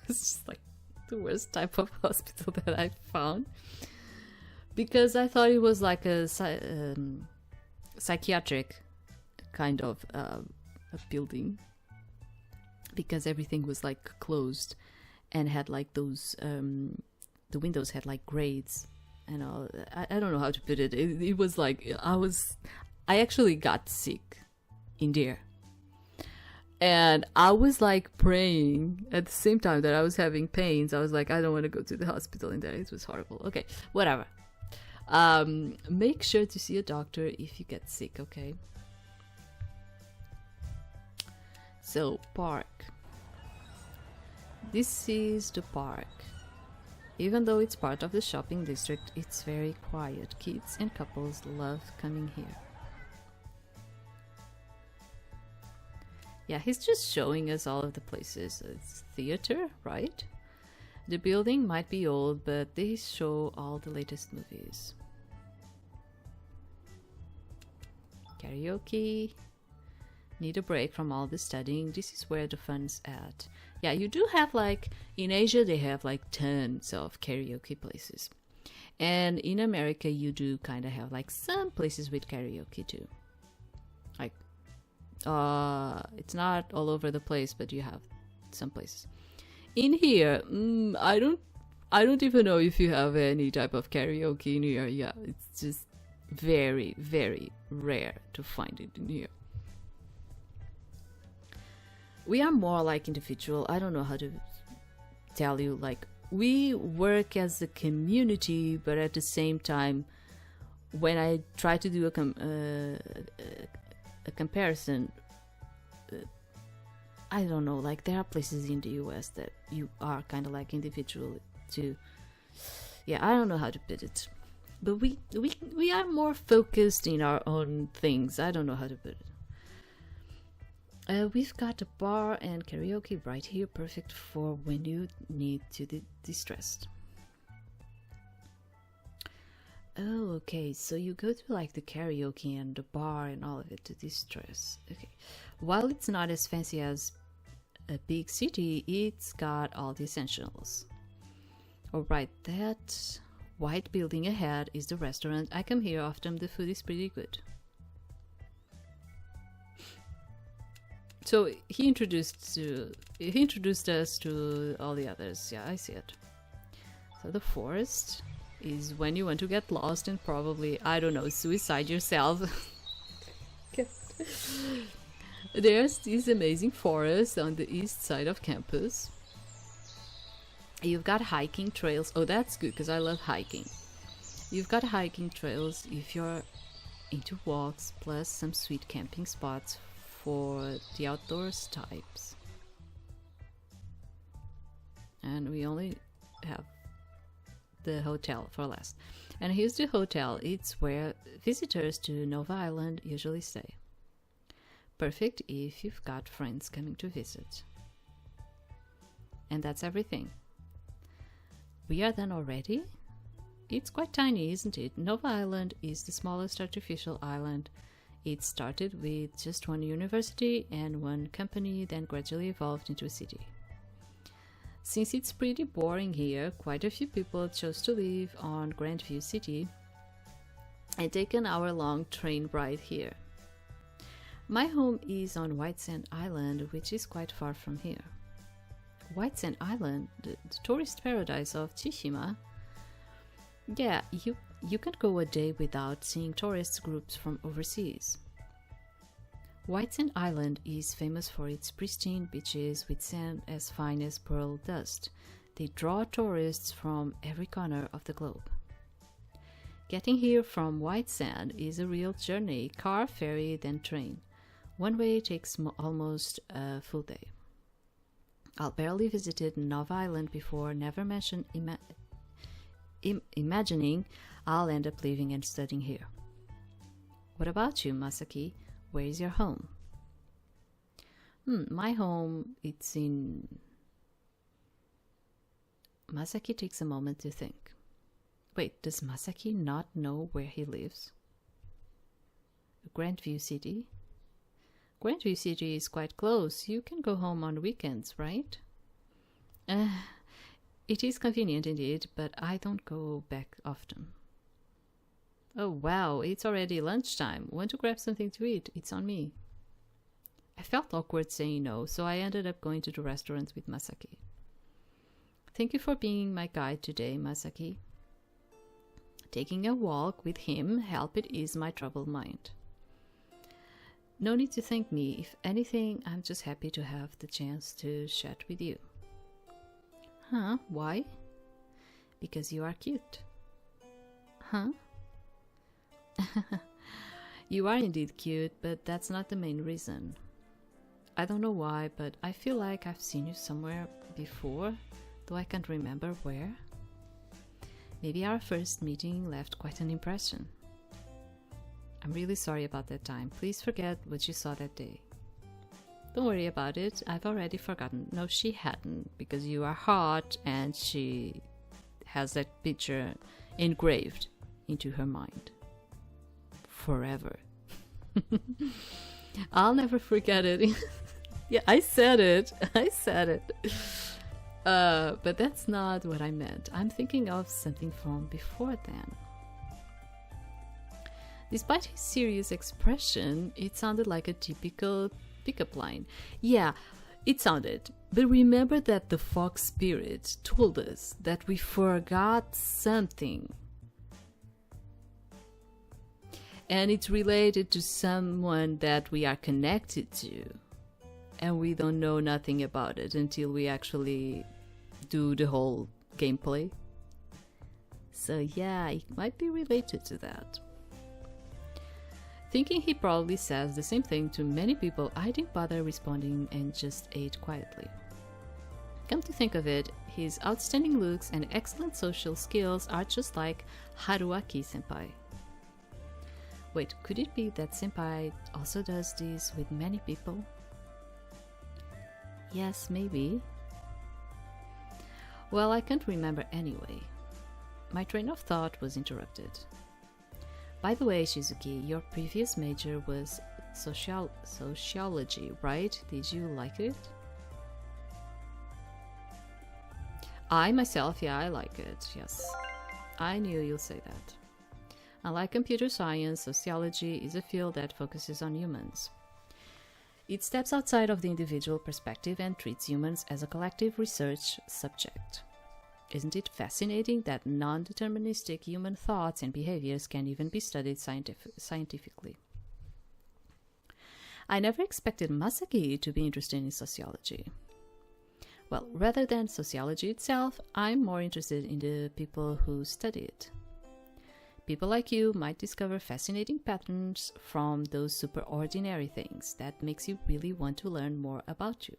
It's just like the worst type of hospital that I found, because I thought it was like a psychiatric kind of a building, because everything was like closed and had like those the windows had like grades and all. I don't know how to put it. It was like I actually got sick in there. And I was like praying at the same time that I was having pains. I was like, I don't want to go to the hospital in there. It was horrible. Okay, whatever. Make sure to see a doctor if you get sick, okay? So, park. This is the park. Even though it's part of the shopping district, it's very quiet. Kids and couples love coming here. Yeah, he's just showing us all of the places. It's theater, right? The building might be old, but they show all the latest movies. Karaoke. Need a break from all the studying. This is where the fun's at. Yeah, you do have like, in Asia they have like tons of karaoke places. And in America you do kind of have like some places with karaoke too. Like, it's not all over the place, but you have some places. In here, I don't even know if you have any type of karaoke in here. Yeah, it's just very, very rare to find it in here. We are more like individual. I don't know how to tell you. Like, we work as a community, but at the same time, when I try to do a comparison, I don't know, like there are places in the US that you are kind of like individual too. Yeah, I don't know how to put it, but we are more focused in our own things. I don't know how to put it. We've got a bar and karaoke right here, perfect for when you need to distress. Oh, okay, so you go to like the karaoke and the bar and all of it to distress. Okay, while it's not as fancy as a big city, it's got all the essentials. Alright, that white building ahead is the restaurant. I come here often, the food is pretty good. So he introduced us to all the others. Yeah, I see it. So the forest is when you want to get lost and probably, I don't know, suicide yourself. There's this amazing forest on the east side of campus. You've got hiking trails. Oh, that's good because I love hiking. You've got hiking trails if you're into walks, plus some sweet camping spots for the outdoors types. And we only have the hotel for last. And here's the hotel. It's where visitors to Nova Island usually stay. Perfect if you've got friends coming to visit. And that's everything. We are done already? It's quite tiny, isn't it? Nova Island is the smallest artificial island. It started with just one university and one company, then gradually evolved into a city. Since it's pretty boring here, quite a few people chose to live on Grandview City and take an hour-long train ride here. My home is on White Sand Island, which is quite far from here. White Sand Island, the tourist paradise of Chishima. Yeah, you can go a day without seeing tourist groups from overseas. White Sand Island is famous for its pristine beaches with sand as fine as pearl dust. They draw tourists from every corner of the globe. Getting here from White Sand is a real journey, car, ferry, then train. One way takes almost a full day. I barely visited Nova Island before, never mentioned imagining I'll end up living and studying here. What about you, Masaki? Where is your home? My home, it's in... Masaki takes a moment to think. Wait, does Masaki not know where he lives? Grandview City? Grandview City is quite close. You can go home on weekends, right? It is convenient indeed, but I don't go back often. Oh wow, it's already lunchtime. Want to grab something to eat? It's on me. I felt awkward saying no, so I ended up going to the restaurant with Masaki. Thank you for being my guide today, Masaki. Taking a walk with him helped it ease my troubled mind. No need to thank me. If anything, I'm just happy to have the chance to chat with you. Huh? Why? Because you are cute. Huh? You are indeed cute, but that's not the main reason. I don't know why, but I feel like I've seen you somewhere before, though I can't remember where. Maybe our first meeting left quite an impression. I'm really sorry about that time. Please forget what you saw that day. Don't worry about it. I've already forgotten. No, she hadn't, because you are hot and she has that picture engraved into her mind. Forever. I'll never forget it. Yeah, I said it. But that's not what I meant. I'm thinking of something from before then. Despite his serious expression, it sounded like a typical pickup line. Yeah, it sounded. But remember that the fox spirit told us that we forgot something. And it's related to someone that we are connected to. And we don't know nothing about it until we actually do the whole gameplay. So yeah, it might be related to that. Thinking he probably says the same thing to many people, I didn't bother responding and just ate quietly. Come to think of it, his outstanding looks and excellent social skills are just like Haruaki-senpai. Wait, could it be that senpai also does this with many people? Yes, maybe. Well, I can't remember anyway. My train of thought was interrupted. By the way, Shizuki, your previous major was sociology, right? Did you like it? I myself, yeah, I like it, yes. I knew you'll say that. Unlike computer science, sociology is a field that focuses on humans. It steps outside of the individual perspective and treats humans as a collective research subject. Isn't it fascinating that non-deterministic human thoughts and behaviors can even be studied scientifically? I never expected Masaki to be interested in sociology. Well, rather than sociology itself, I'm more interested in the people who study it. People like you might discover fascinating patterns from those superordinary things that makes you really want to learn more about you.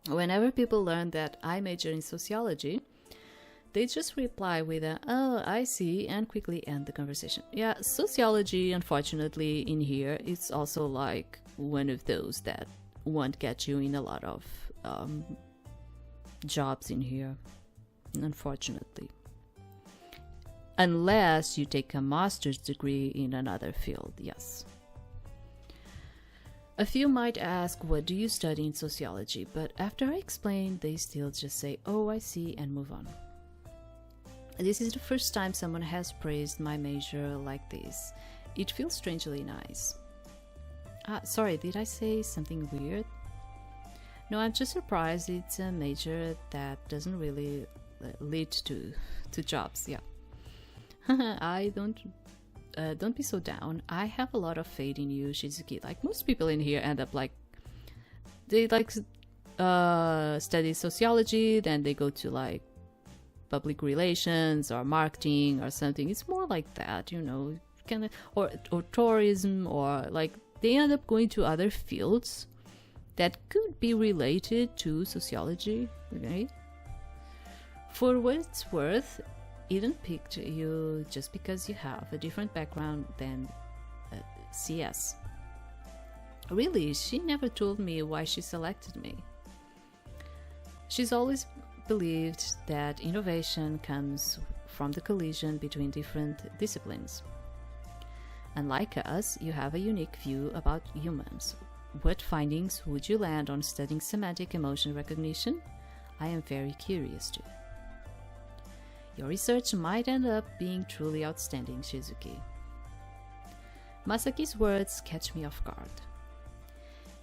Whenever people learn that I major in sociology, they just reply with a, "Oh, I see," and quickly end the conversation. Yeah, sociology, unfortunately, in here, it's also like one of those that won't get you in a lot of jobs in here, unfortunately. Unless you take a master's degree in another field, yes. A few might ask, what do you study in sociology? But after I explain, they still just say, "Oh, I see," and move on. This is the first time someone has praised my major like this. It feels strangely nice. Sorry, did I say something weird? No, I'm just surprised it's a major that doesn't really lead to jobs, yeah. I don't be so down. I have a lot of faith in you, Shizuki. Like most people in here end up like, they like study sociology, then they go to like public relations or marketing or something. It's more like that, you know, kind of, or tourism, or like they end up going to other fields that could be related to sociology, okay? For what it's worth, Eden picked you just because you have a different background than CS. Really, she never told me why she selected me. She's always believed that innovation comes from the collision between different disciplines. Unlike us, you have a unique view about humans. What findings would you land on studying semantic emotion recognition? I am very curious too. Your research might end up being truly outstanding, Shizuki. Masaki's words catch me off guard.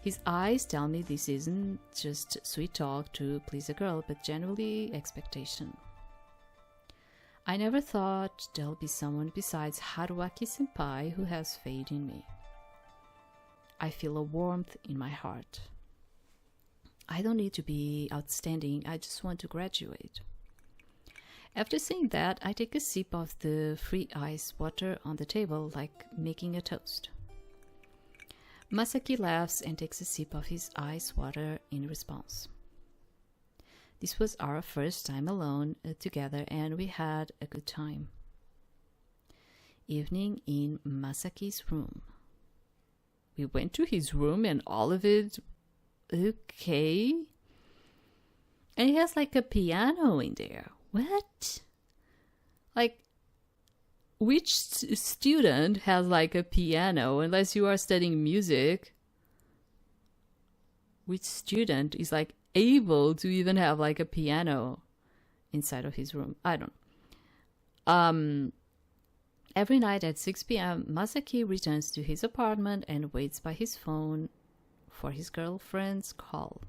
His eyes tell me this isn't just sweet talk to please a girl, but genuinely expectation. I never thought there'll be someone besides Haruaki-senpai who has faith in me. I feel a warmth in my heart. I don't need to be outstanding, I just want to graduate. After saying that, I take a sip of the free ice water on the table like making a toast. Masaki laughs and takes a sip of his ice water in response. This was our first time alone together, and we had a good time. Evening in Masaki's room. We went to his room and all of it, okay. And he has like a piano in there. What? Like, which student has like a piano unless you are studying music? Which student is like able to even have like a piano inside of his room? I don't know. Every night at 6 p.m., Masaki returns to his apartment and waits by his phone for his girlfriend's call.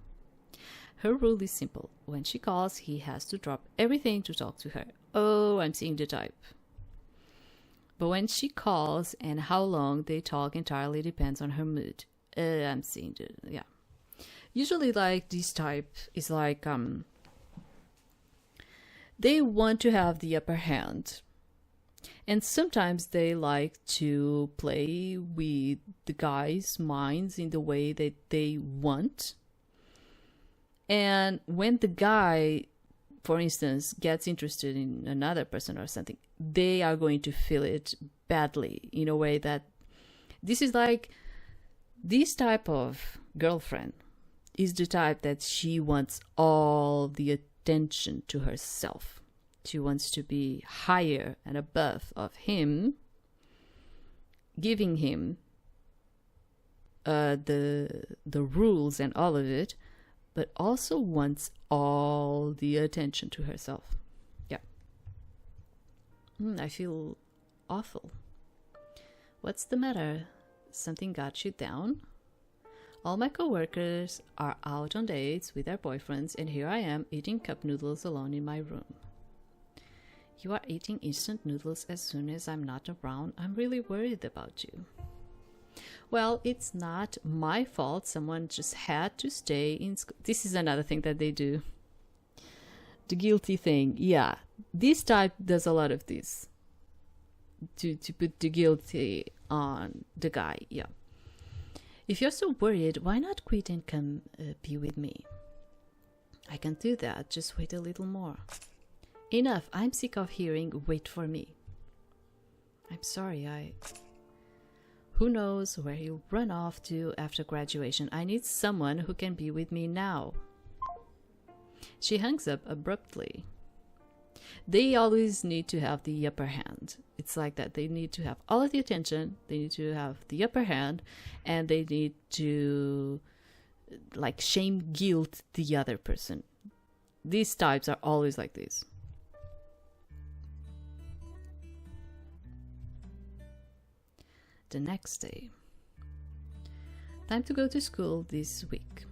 Her rule is simple. When she calls, he has to drop everything to talk to her. Oh, I'm seeing the type. But when she calls and how long they talk entirely depends on her mood. I'm seeing the, yeah. Usually like this type is like, they want to have the upper hand. And sometimes they like to play with the guy's minds in the way that they want. And when the guy, for instance, gets interested in another person or something, they are going to feel it badly in a way that this is like, this type of girlfriend is the type that she wants all the attention to herself. She wants to be higher and above of him, giving him the rules and all of it, but also wants all the attention to herself. Yeah. I feel awful. What's the matter? something got you down? All my coworkers are out on dates with their boyfriends, and here I am eating cup noodles alone in my room. You are eating instant noodles as soon as I'm not around. I'm really worried about you. Well, it's not my fault. Someone just had to stay in school. This is another thing that they do. The guilty thing. Yeah, this type does a lot of this. To put the guilty on the guy. Yeah. If you're so worried, why not quit and come be with me? I can do that. Just wait a little more. Enough. I'm sick of hearing, wait for me. I'm sorry, Who knows where he'll run off to after graduation? I need someone who can be with me now. She hangs up abruptly. They always need to have the upper hand. It's like that. They need to have all of the attention. They need to have the upper hand. And they need to, like, shame, guilt the other person. These types are always like this. The next day. Time to go to school this week.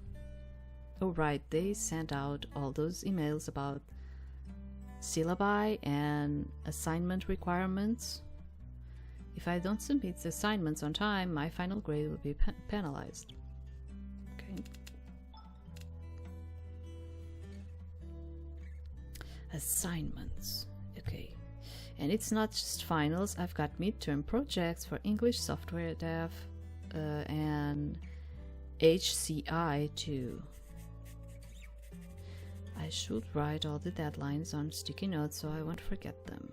Oh, right. They sent out all those emails about syllabi and assignment requirements. If I don't submit the assignments on time, my final grade will be penalized. Okay. Assignments. Okay. And it's not just finals. I've got midterm projects for English software dev and HCI too. I should write all the deadlines on sticky notes so I won't forget them.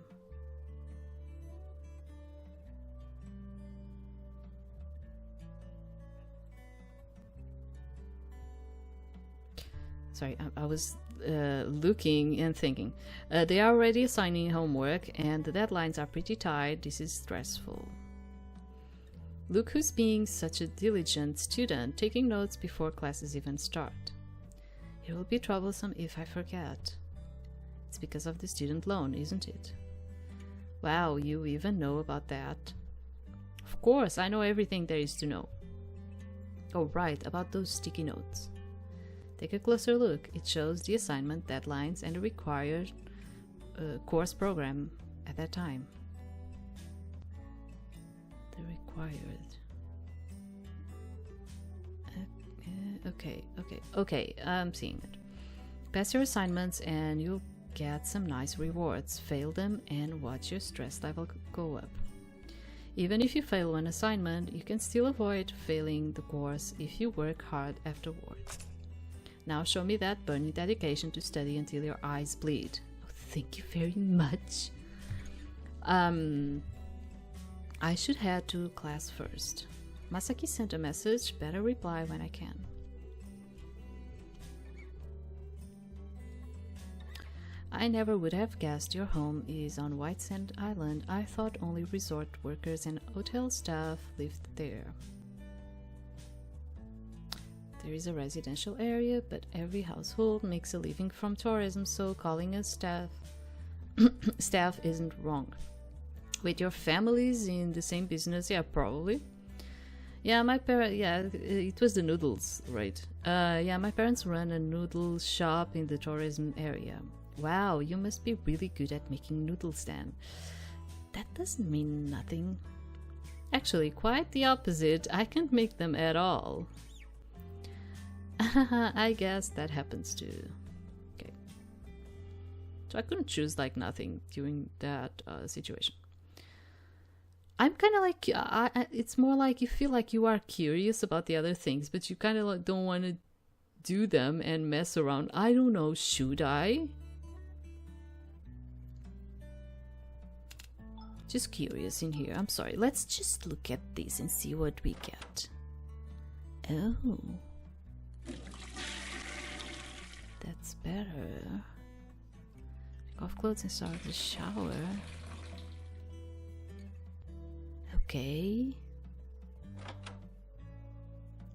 Sorry, I was looking and thinking. They are already assigning homework and the deadlines are pretty tight. This is stressful. Look who's being such a diligent student, taking notes before classes even start. It will be troublesome if I forget. It's because of the student loan, isn't it? Wow, you even know about that? Of course, I know everything there is to know. Oh, right, about those sticky notes. Take a closer look. It shows the assignment, deadlines, and the required course program at that time. The required. Okay, I'm seeing it. Pass your assignments and you'll get some nice rewards. Fail them and watch your stress level go up. Even if you fail one assignment, you can still avoid failing the course if you work hard afterwards. Now show me that burning dedication to study until your eyes bleed. Oh, thank you very much. I should head to class first. Masaki sent a message. Better reply when I can. I never would have guessed your home is on White Sand Island. I thought only resort workers and hotel staff lived there. There is a residential area, but every household makes a living from tourism, so calling us staff isn't wrong. Wait, your family's in the same business? Yeah, probably. Yeah, it was the noodles, right? Yeah, my parents run a noodle shop in the tourism area. Wow, you must be really good at making noodles then. That doesn't mean nothing. Actually, quite the opposite. I can't make them at all. I guess that happens too. Okay. So I couldn't choose like nothing during that situation. I'm kind of like, it's more like you feel like you are curious about the other things, but you kind of like don't want to do them and mess around. I don't know, should I? Just curious in here. I'm sorry. Let's just look at this and see what we get. Oh. That's better. Take off clothes and start the shower. Okay.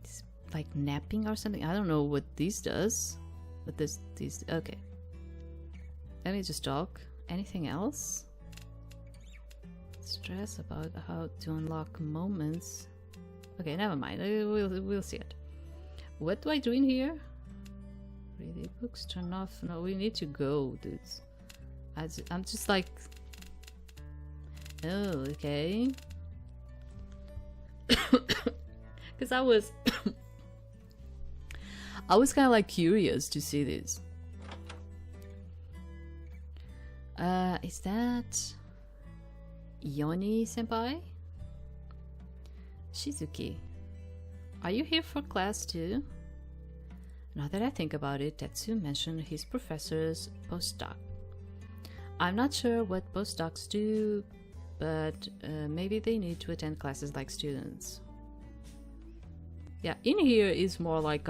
It's like napping or something. I don't know what this does. But this okay. Let me just talk. Anything else? Stress about how to unlock moments. Okay, never mind. We'll see it. What do I do in here? Read books, turn off. No, we need to go, dudes. I'm just like... Oh, okay. Because I was... I was kind of like curious to see this. Is that... Yonhi senpai? Shizuki, are you here for class too? Now that I think about it, Tetsu mentioned his professor's postdoc. I'm not sure what postdocs do, but maybe they need to attend classes like students. Yeah, in here is more like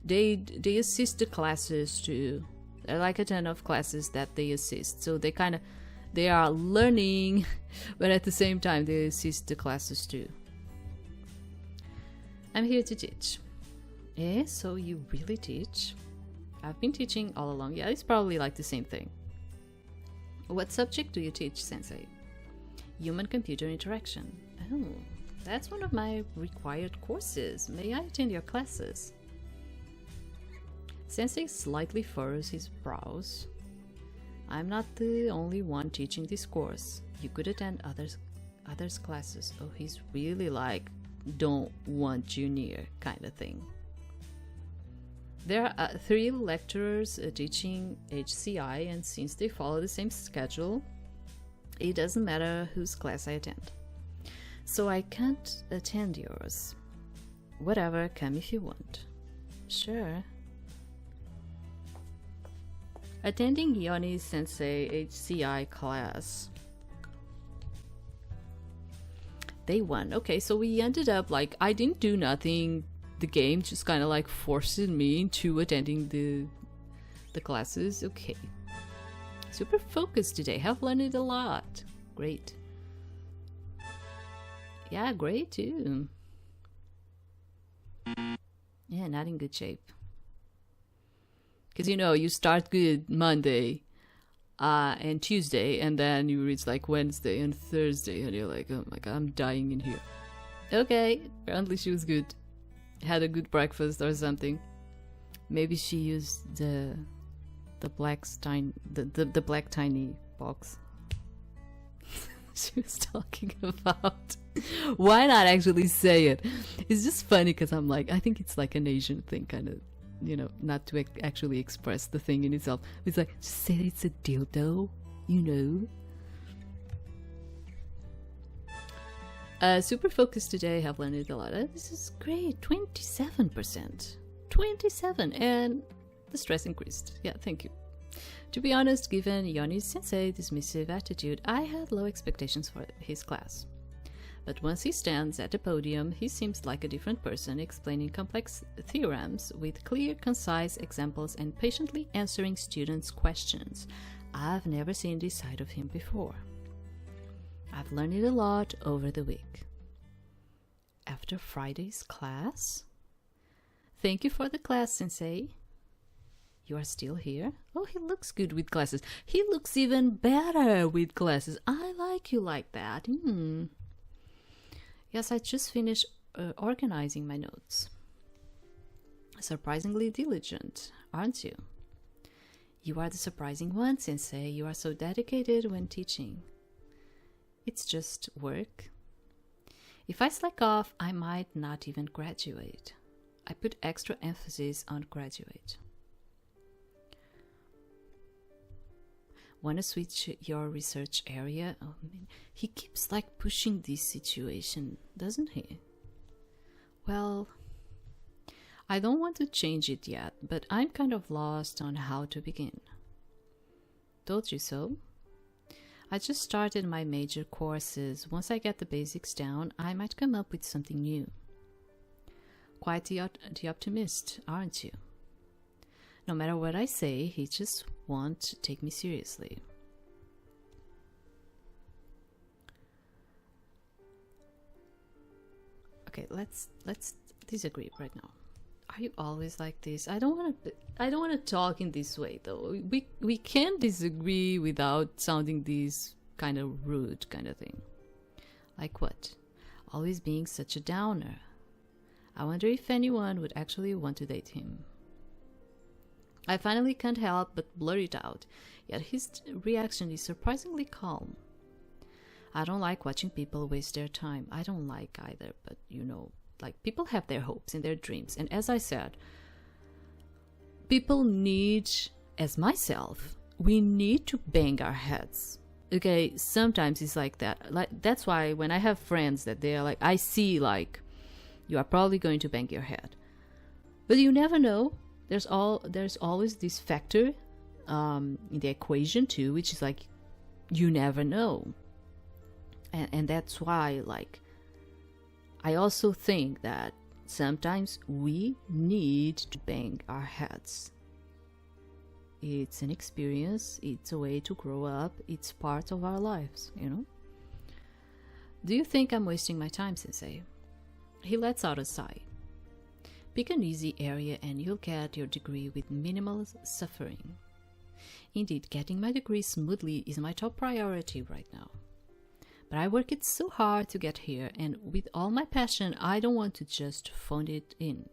they assist the classes too. They're like a ton of classes that they assist, so they are learning, but at the same time they assist the classes too. I'm here to teach. Eh, so you really teach? I've been teaching all along. Yeah, it's probably like the same thing. What subject do you teach, sensei? Human-computer interaction. Oh, that's one of my required courses. May I attend your classes? Sensei slightly furrows his brows. I'm not the only one teaching this course. You could attend others' classes. Oh, he's really like, don't want you near kind of thing. There are 3 lecturers teaching HCI, and since they follow the same schedule, it doesn't matter whose class I attend. So I can't attend yours. Whatever, come if you want. Sure. Attending Yonhi Sensei HCI class. Day 1. Okay, so we ended up like, I didn't do nothing. The game just kind of like forced me into attending the classes. Okay. Super focused today. Have learned a lot. Great. Yeah, great too. Yeah, not in good shape. Because, you know, you start good Monday and Tuesday, and then you reach like Wednesday and Thursday, and you're like, oh my god, I'm dying in here. Okay, apparently she was good. Had a good breakfast or something. Maybe she used the black tiny box she was talking about. Why not actually say it? It's just funny because I'm like, I think it's like an Asian thing, kind of. You know, not to actually express the thing in itself. It's like, just say it's a dildo, you know. Super focused today, have learned a lot. This is great, 27%. 27, and the stress increased. Yeah, thank you. To be honest, given Yonhi's sensei dismissive attitude, I had low expectations for his class. But once he stands at the podium, he seems like a different person, explaining complex theorems with clear, concise examples and patiently answering students' questions. I've never seen this side of him before. I've learned a lot over the week. After Friday's class? Thank you for the class, sensei. You are still here? Oh, he looks good with glasses. He looks even better with glasses. I like you like that. Yes, I just finished organizing my notes. Surprisingly diligent, aren't you? You are the surprising one, sensei. You are so dedicated when teaching. It's just work. If I slack off, I might not even graduate. I put extra emphasis on graduate. Want to switch your research area? Oh, man. He keeps like pushing this situation, doesn't he? Well, I don't want to change it yet, but I'm kind of lost on how to begin. Told you so. I just started my major courses. Once I get the basics down, I might come up with something new. Quite the optimist, aren't you? No matter what I say, he just won't take me seriously. Okay, let's disagree right now. Are you always like this? I don't want to talk in this way though. We can disagree without sounding this kind of rude kind of thing. Like what? always being such a downer. I wonder if anyone would actually want to date him. I finally can't help but blurt it out, yet his reaction is surprisingly calm. I don't like watching people waste their time. I don't like either, but like people have their hopes and their dreams. And as I said, people need, as myself, we need to bang our heads. Okay, sometimes it's like that. Like that's why when I have friends that they're like, I see like, you are probably going to bang your head. But you never know. There's always this factor in the equation too, which is like, you never know. And that's why, like, I also think that sometimes we need to bang our heads. It's an experience, it's a way to grow up, it's part of our lives, Do you think I'm wasting my time, Sensei? He lets out a sigh. Pick an easy area and you'll get your degree with minimal suffering. Indeed, getting my degree smoothly is my top priority right now. But I work it so hard to get here, and with all my passion, I don't want to just phone it in.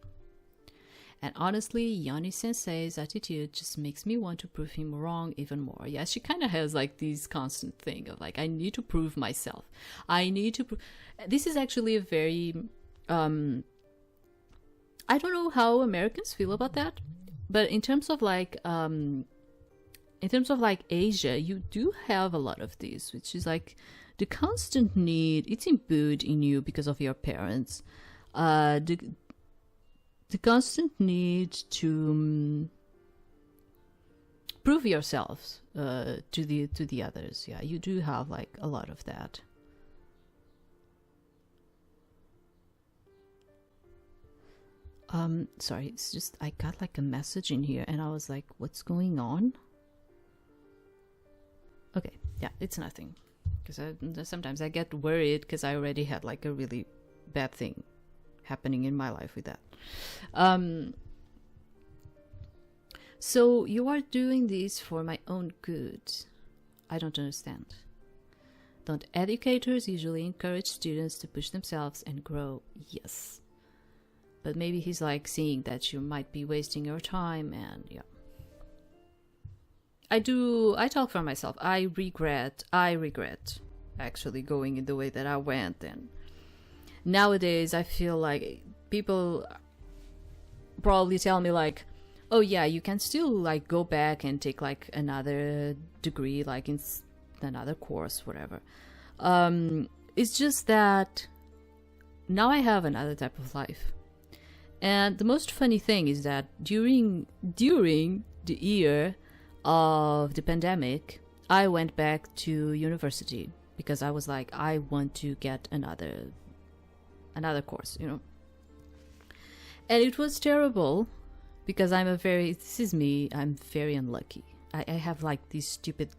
And honestly, Yonhi Sensei's attitude just makes me want to prove him wrong even more. Yeah, she kind of has like this constant thing of like, I need to prove myself. I need to prove. This is actually a very, I don't know how Americans feel about that, but in terms of like Asia, you do have a lot of this, which is like the constant need. It's imbued in you because of your parents. The constant need to prove yourselves to the others. Yeah, you do have like a lot of that. Sorry, it's just I got like a message in here and I was like, what's going on? Okay, yeah, it's nothing. Because sometimes I get worried because I already had like a really bad thing happening in my life with that. So you are doing this for my own good. I don't understand. Don't educators usually encourage students to push themselves and grow? Yes. But maybe he's like seeing that you might be wasting your time and yeah. I talk for myself. I regret actually going in the way that I went. And nowadays I feel like people probably tell me like, oh yeah, you can still like go back and take like another degree, like in another course, whatever. It's just that now I have another type of life. And the most funny thing is that during the year of the pandemic, I went back to university because I was like, I want to get another course, And it was terrible because I'm very unlucky. I have like these stupid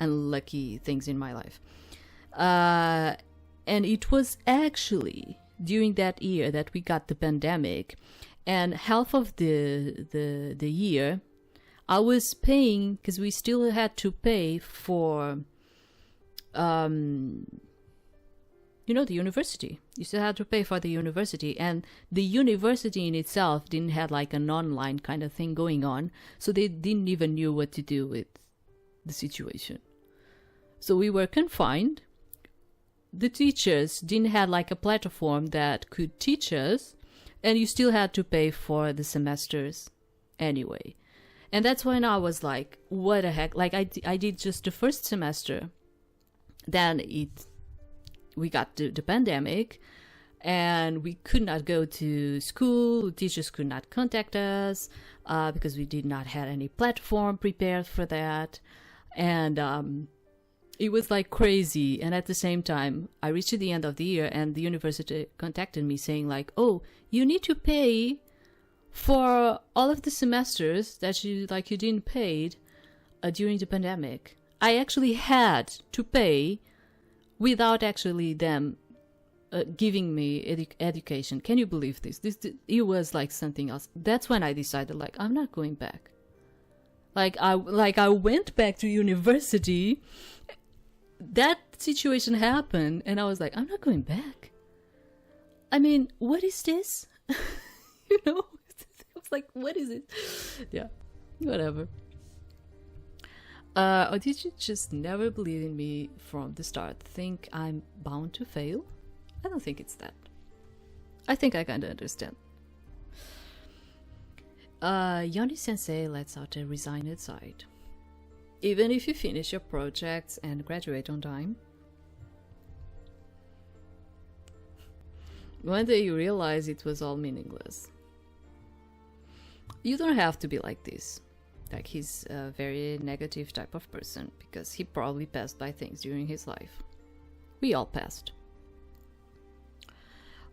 unlucky things in my life. And it was actually during that year that we got the pandemic, and half of the year I was paying, because we still had to pay for, the university. You still had to pay for the university, and the university in itself didn't have like an online kind of thing going on, so they didn't even knew what to do with the situation. So we were confined. The teachers didn't have like a platform that could teach us, and you still had to pay for the semesters anyway. And that's when I was like, what the heck? Like I did just the first semester. Then we got the pandemic and we could not go to school. Teachers could not contact us because we did not have any platform prepared for that. And it was like crazy. And at the same time, I reached the end of the year and the university contacted me saying like, oh, you need to pay for all of the semesters that you didn't pay during the pandemic. I actually had to pay without actually them giving me education. Can you believe this? It was like something else. That's when I decided like, I'm not going back. I went back to university. That situation happened and I was like, I'm not going back. I mean, what is this? You know, I was like, what is it? Yeah, whatever. Or did you just never believe in me from the start? Think I'm bound to fail? I don't think it's that. I think I kind of understand. Yonhi sensei lets out a resigned sigh. Even if you finish your projects and graduate on time, one day you realize it was all meaningless. You don't have to be like this. Like, he's a very negative type of person because he probably passed by things during his life. We all passed.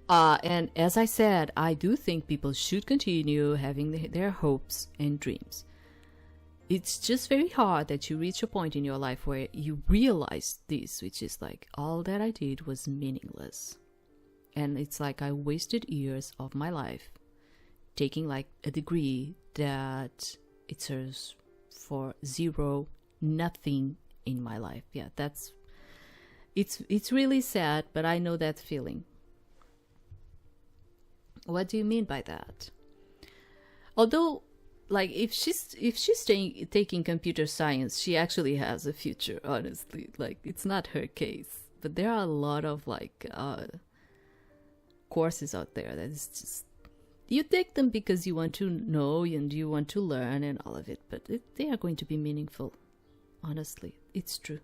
And as I said, I do think people should continue having their hopes and dreams. It's just very hard that you reach a point in your life where you realize this, which is like, all that I did was meaningless. And it's like I wasted years of my life taking like a degree that it serves for zero, nothing in my life. Yeah, it's really sad, but I know that feeling. What do you mean by that? Although, like, if she's taking computer science, she actually has a future, honestly. Like, it's not her case. But there are a lot of like courses out there that is just, you take them because you want to know and you want to learn and all of it, but they are going to be meaningful. Honestly, it's true.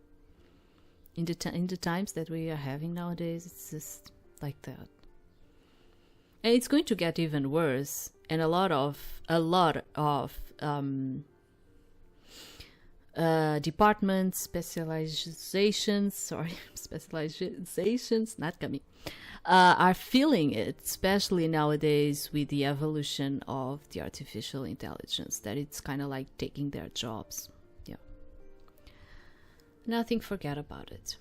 In the times that we are having nowadays, it's just like that. And it's going to get even worse. And a lot of departments, specializations, not coming, are feeling it, especially nowadays with the evolution of the artificial intelligence, that it's kind of like taking their jobs. Yeah. Nothing, forget about it.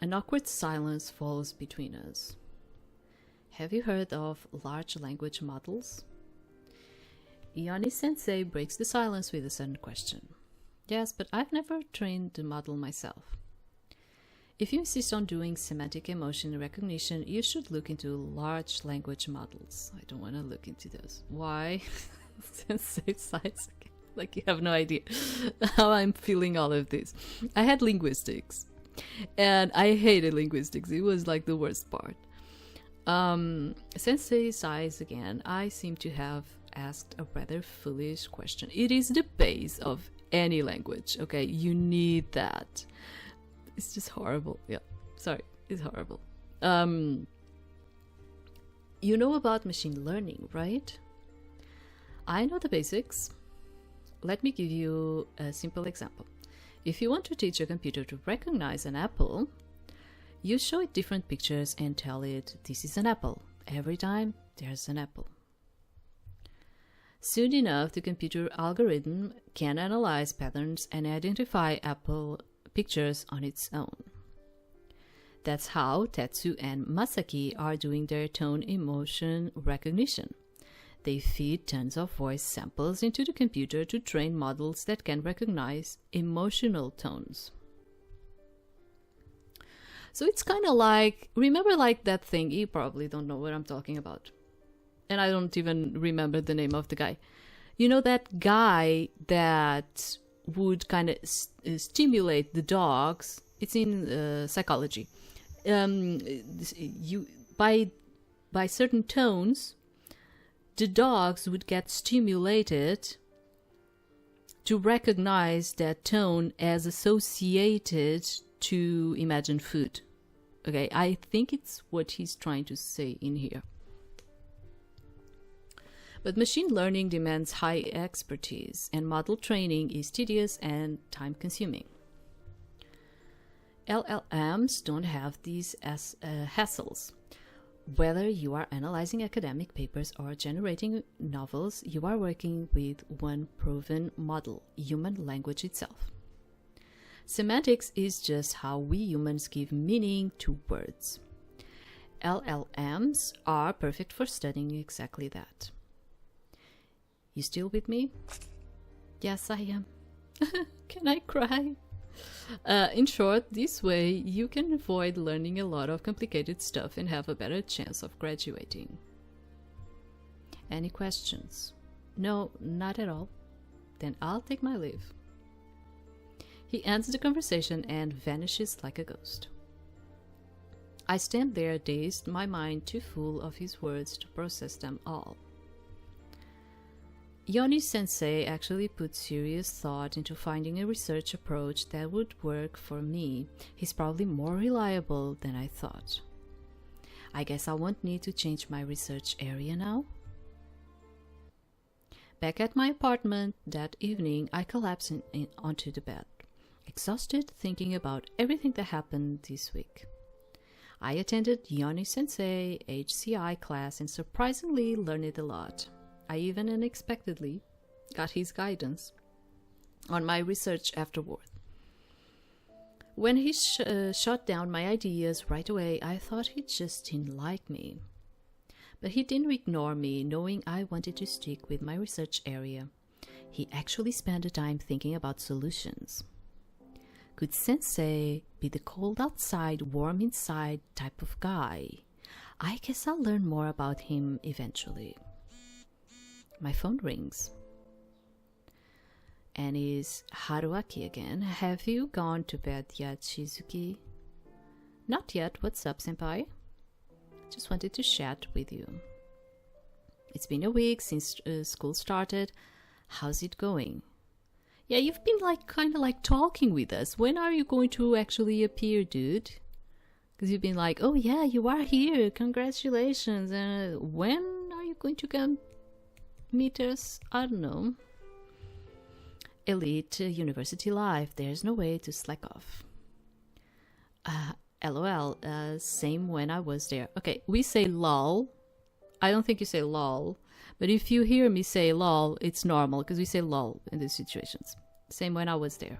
An awkward silence falls between us. Have you heard of large language models? Yonhi sensei breaks the silence with a sudden question. Yes, but I've never trained the model myself. If you insist on doing semantic emotion recognition, you should look into large language models. I don't want to look into those. Why? Sensei sighs. Like, you have no idea how I'm feeling all of this. I had linguistics, and I hated linguistics. It was like the worst part. Sensei sighs again. I seem to have asked a rather foolish question. It is the base of any language, okay? You need that. It's just horrible. Yeah, sorry, it's horrible. You know about machine learning, right? I know the basics. Let me give you a simple example. If you want to teach a computer to recognize an apple, you show it different pictures and tell it, this is an apple. Every time there's an apple. Soon enough, the computer algorithm can analyze patterns and identify apple pictures on its own. That's how Tetsu and Masaki are doing their tone emotion recognition. They feed tons of voice samples into the computer to train models that can recognize emotional tones. So it's kind of like, remember like that thing, you probably don't know what I'm talking about. And I don't even remember the name of the guy. You know that guy that would kind of stimulate the dogs? It's in psychology. By certain tones, the dogs would get stimulated to recognize that tone as associated to imagine food. Okay, I think it's what he's trying to say in here. But machine learning demands high expertise, and model training is tedious and time-consuming. LLMs don't have these hassles. Whether you are analyzing academic papers or generating novels, you are working with one proven model, human language itself. Semantics is just how we humans give meaning to words. LLMs are perfect for studying exactly that. You still with me? Yes, I am. Can I cry? In short, this way you can avoid learning a lot of complicated stuff and have a better chance of graduating. Any questions? No, not at all. Then I'll take my leave. He ends the conversation and vanishes like a ghost. I stand there dazed, my mind too full of his words to process them all. Yonhi sensei actually put serious thought into finding a research approach that would work for me. He's probably more reliable than I thought. I guess I won't need to change my research area now. Back at my apartment that evening, I collapsed onto the bed, exhausted thinking about everything that happened this week. I attended Yonhi sensei HCI class and surprisingly learned a lot. I even unexpectedly got his guidance on my research afterward. When he shot down my ideas right away, I thought he just didn't like me. But he didn't ignore me, knowing I wanted to stick with my research area. He actually spent the time thinking about solutions. Could Sensei be the cold outside, warm inside type of guy? I guess I'll learn more about him eventually. My phone rings. And it's Haruaki again. Have you gone to bed yet, Shizuki? Not yet. What's up, senpai? Just wanted to chat with you. It's been a week since school started. How's it going? Yeah, you've been kind of talking with us. When are you going to actually appear, dude? Because you've been like, oh yeah, you are here. Congratulations. When are you going to come meet us? I don't know. Elite university life. There's no way to slack off. LOL. Same when I was there. Okay, we say lol. I don't think you say lol. But if you hear me say lol, it's normal because we say lol in these situations. Same when I was there.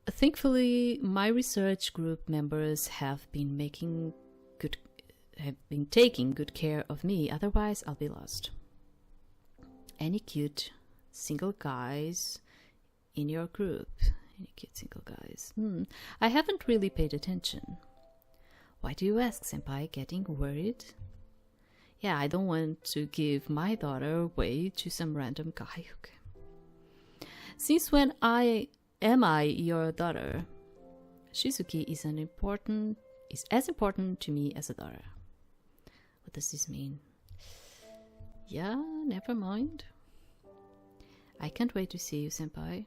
Thankfully, my research group members have been taking good care of me. Otherwise, I'll be lost. Any cute single guys in your group? Any cute single guys? I haven't really paid attention. Why do you ask, senpai? Getting worried? Yeah, I don't want to give my daughter away to some random guy. Okay. Since when am I your daughter? Shizuki is as important to me as a daughter. What does this mean? Yeah, never mind. I can't wait to see you, senpai.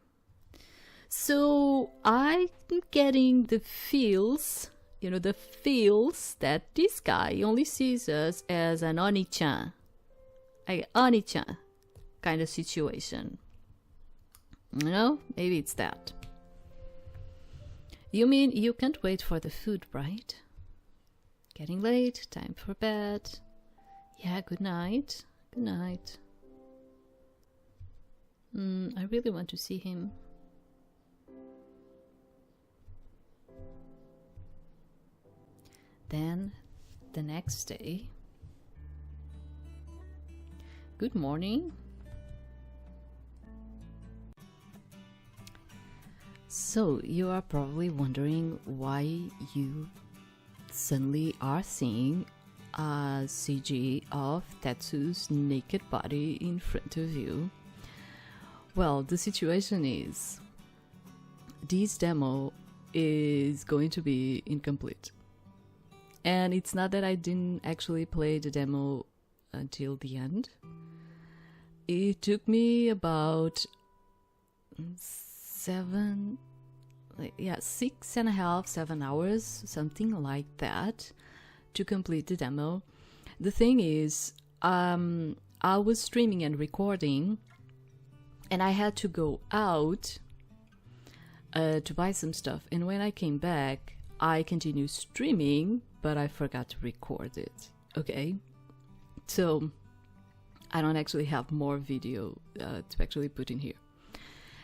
So I'm getting the feels that this guy only sees us as an Oni-chan. Oni-chan kind of situation. Maybe it's that. You mean you can't wait for the food, right? Getting late, time for bed. Yeah, good night. Good night. I really want to see him. Then, the next day. Good morning. So, you are probably wondering why you suddenly are seeing a CG of Tetsu's naked body in front of you. Well, the situation is, this demo is going to be incomplete. And it's not that I didn't actually play the demo until the end. It took me about 6.5, 7 hours, something like that, to complete the demo. The thing is, I was streaming and recording, and I had to go out to buy some stuff. And when I came back, I continued streaming, but I forgot to record it. Okay? So I don't actually have more video to actually put in here.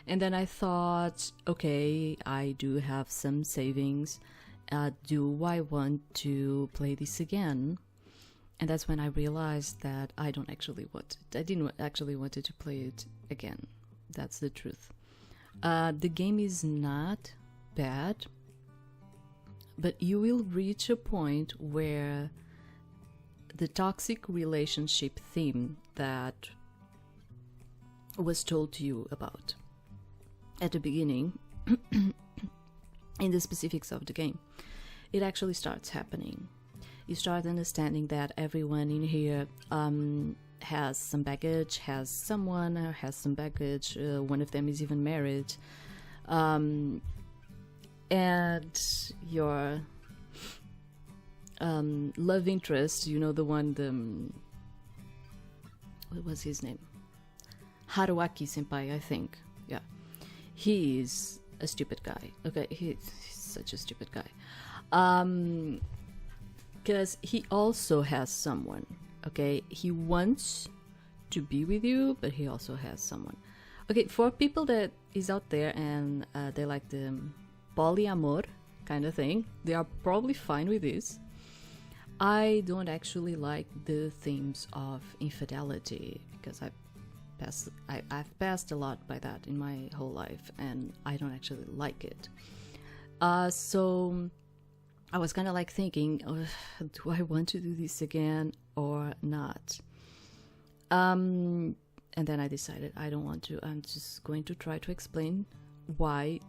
And then I thought, okay, I do have some savings. Do I want to play this again? And that's when I realized that I didn't actually want to play it again. That's the truth. The game is not bad, but you will reach a point where the toxic relationship theme that was told to you about at the beginning in the specifics of the game, it actually starts happening. You start understanding that everyone in here has some baggage, has someone, or has some baggage. One of them is even married. And your love interest, you know, the one, what was his name? Haruaki Senpai, I think. Yeah. He is a stupid guy. Okay, he's such a stupid guy. Because he also has someone. Okay, he wants to be with you, but he also has someone. Okay, for people that is out there and they like the polyamor kind of thing, they are probably fine with this. I don't actually like the themes of infidelity because I've passed a lot by that in my whole life, and I don't actually like it. So I was kind of like thinking, do I want to do this again or not? And then I decided I don't want to. I'm just going to try to explain why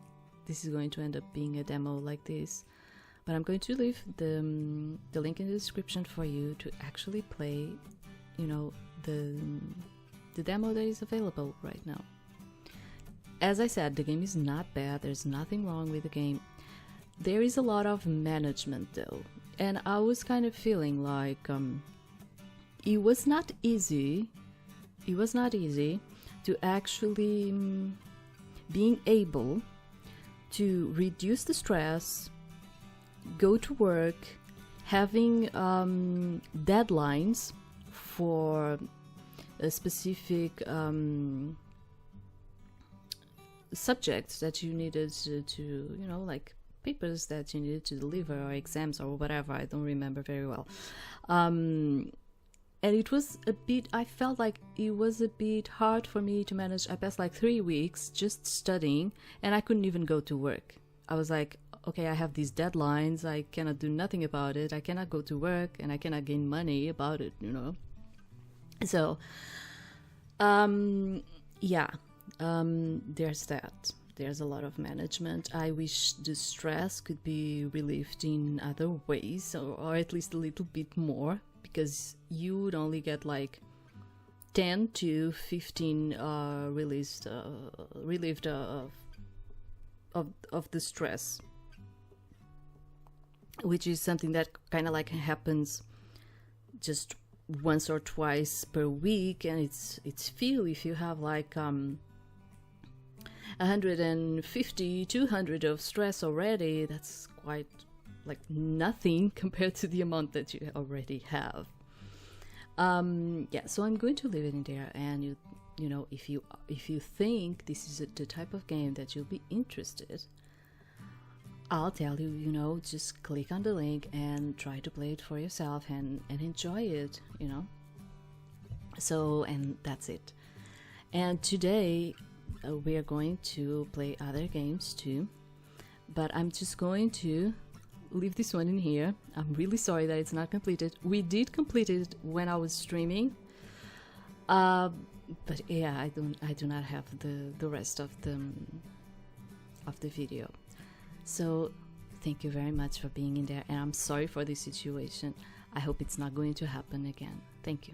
this is going to end up being a demo like this. But I'm going to leave the link in the description for you to actually play, you know, the demo that is available right now. As I said, the game is not bad. There's nothing wrong with the game. There is a lot of management though, and I was kind of feeling like it was not easy. It was not easy to actually being able to reduce the stress, go to work, having deadlines for a specific subjects that you needed to, you know, like papers that you needed to deliver or exams or whatever. I don't remember very well. And it was a bit, I felt like it was a bit hard for me to manage. I passed like 3 weeks just studying and I couldn't even go to work. I was like, okay, I have these deadlines. I cannot do nothing about it. I cannot go to work and I cannot gain money about it, you know. So, yeah, there's that. There's a lot of management. I wish the stress could be relieved in other ways, or at least a little bit more, because you would only get like 10 to 15 relieved of the stress, which is something that kind of like happens just once or twice per week, and it's few. If you have like 150, 200 of stress already, that's quite like nothing compared to the amount that you already have. Yeah, so I'm going to leave it in there, and you know, if you think this is the type of game that you'll be interested, I'll tell you, you know, just click on the link and try to play it for yourself and enjoy it, you know. So, and that's it. And today we are going to play other games too, but I'm just going to leave this one in here. I'm really sorry that it's not completed. We did complete it when I was streaming, but yeah, I do not have the rest of the video. So thank you very much for being in there, and I'm sorry for this situation. I hope it's not going to happen again. Thank you.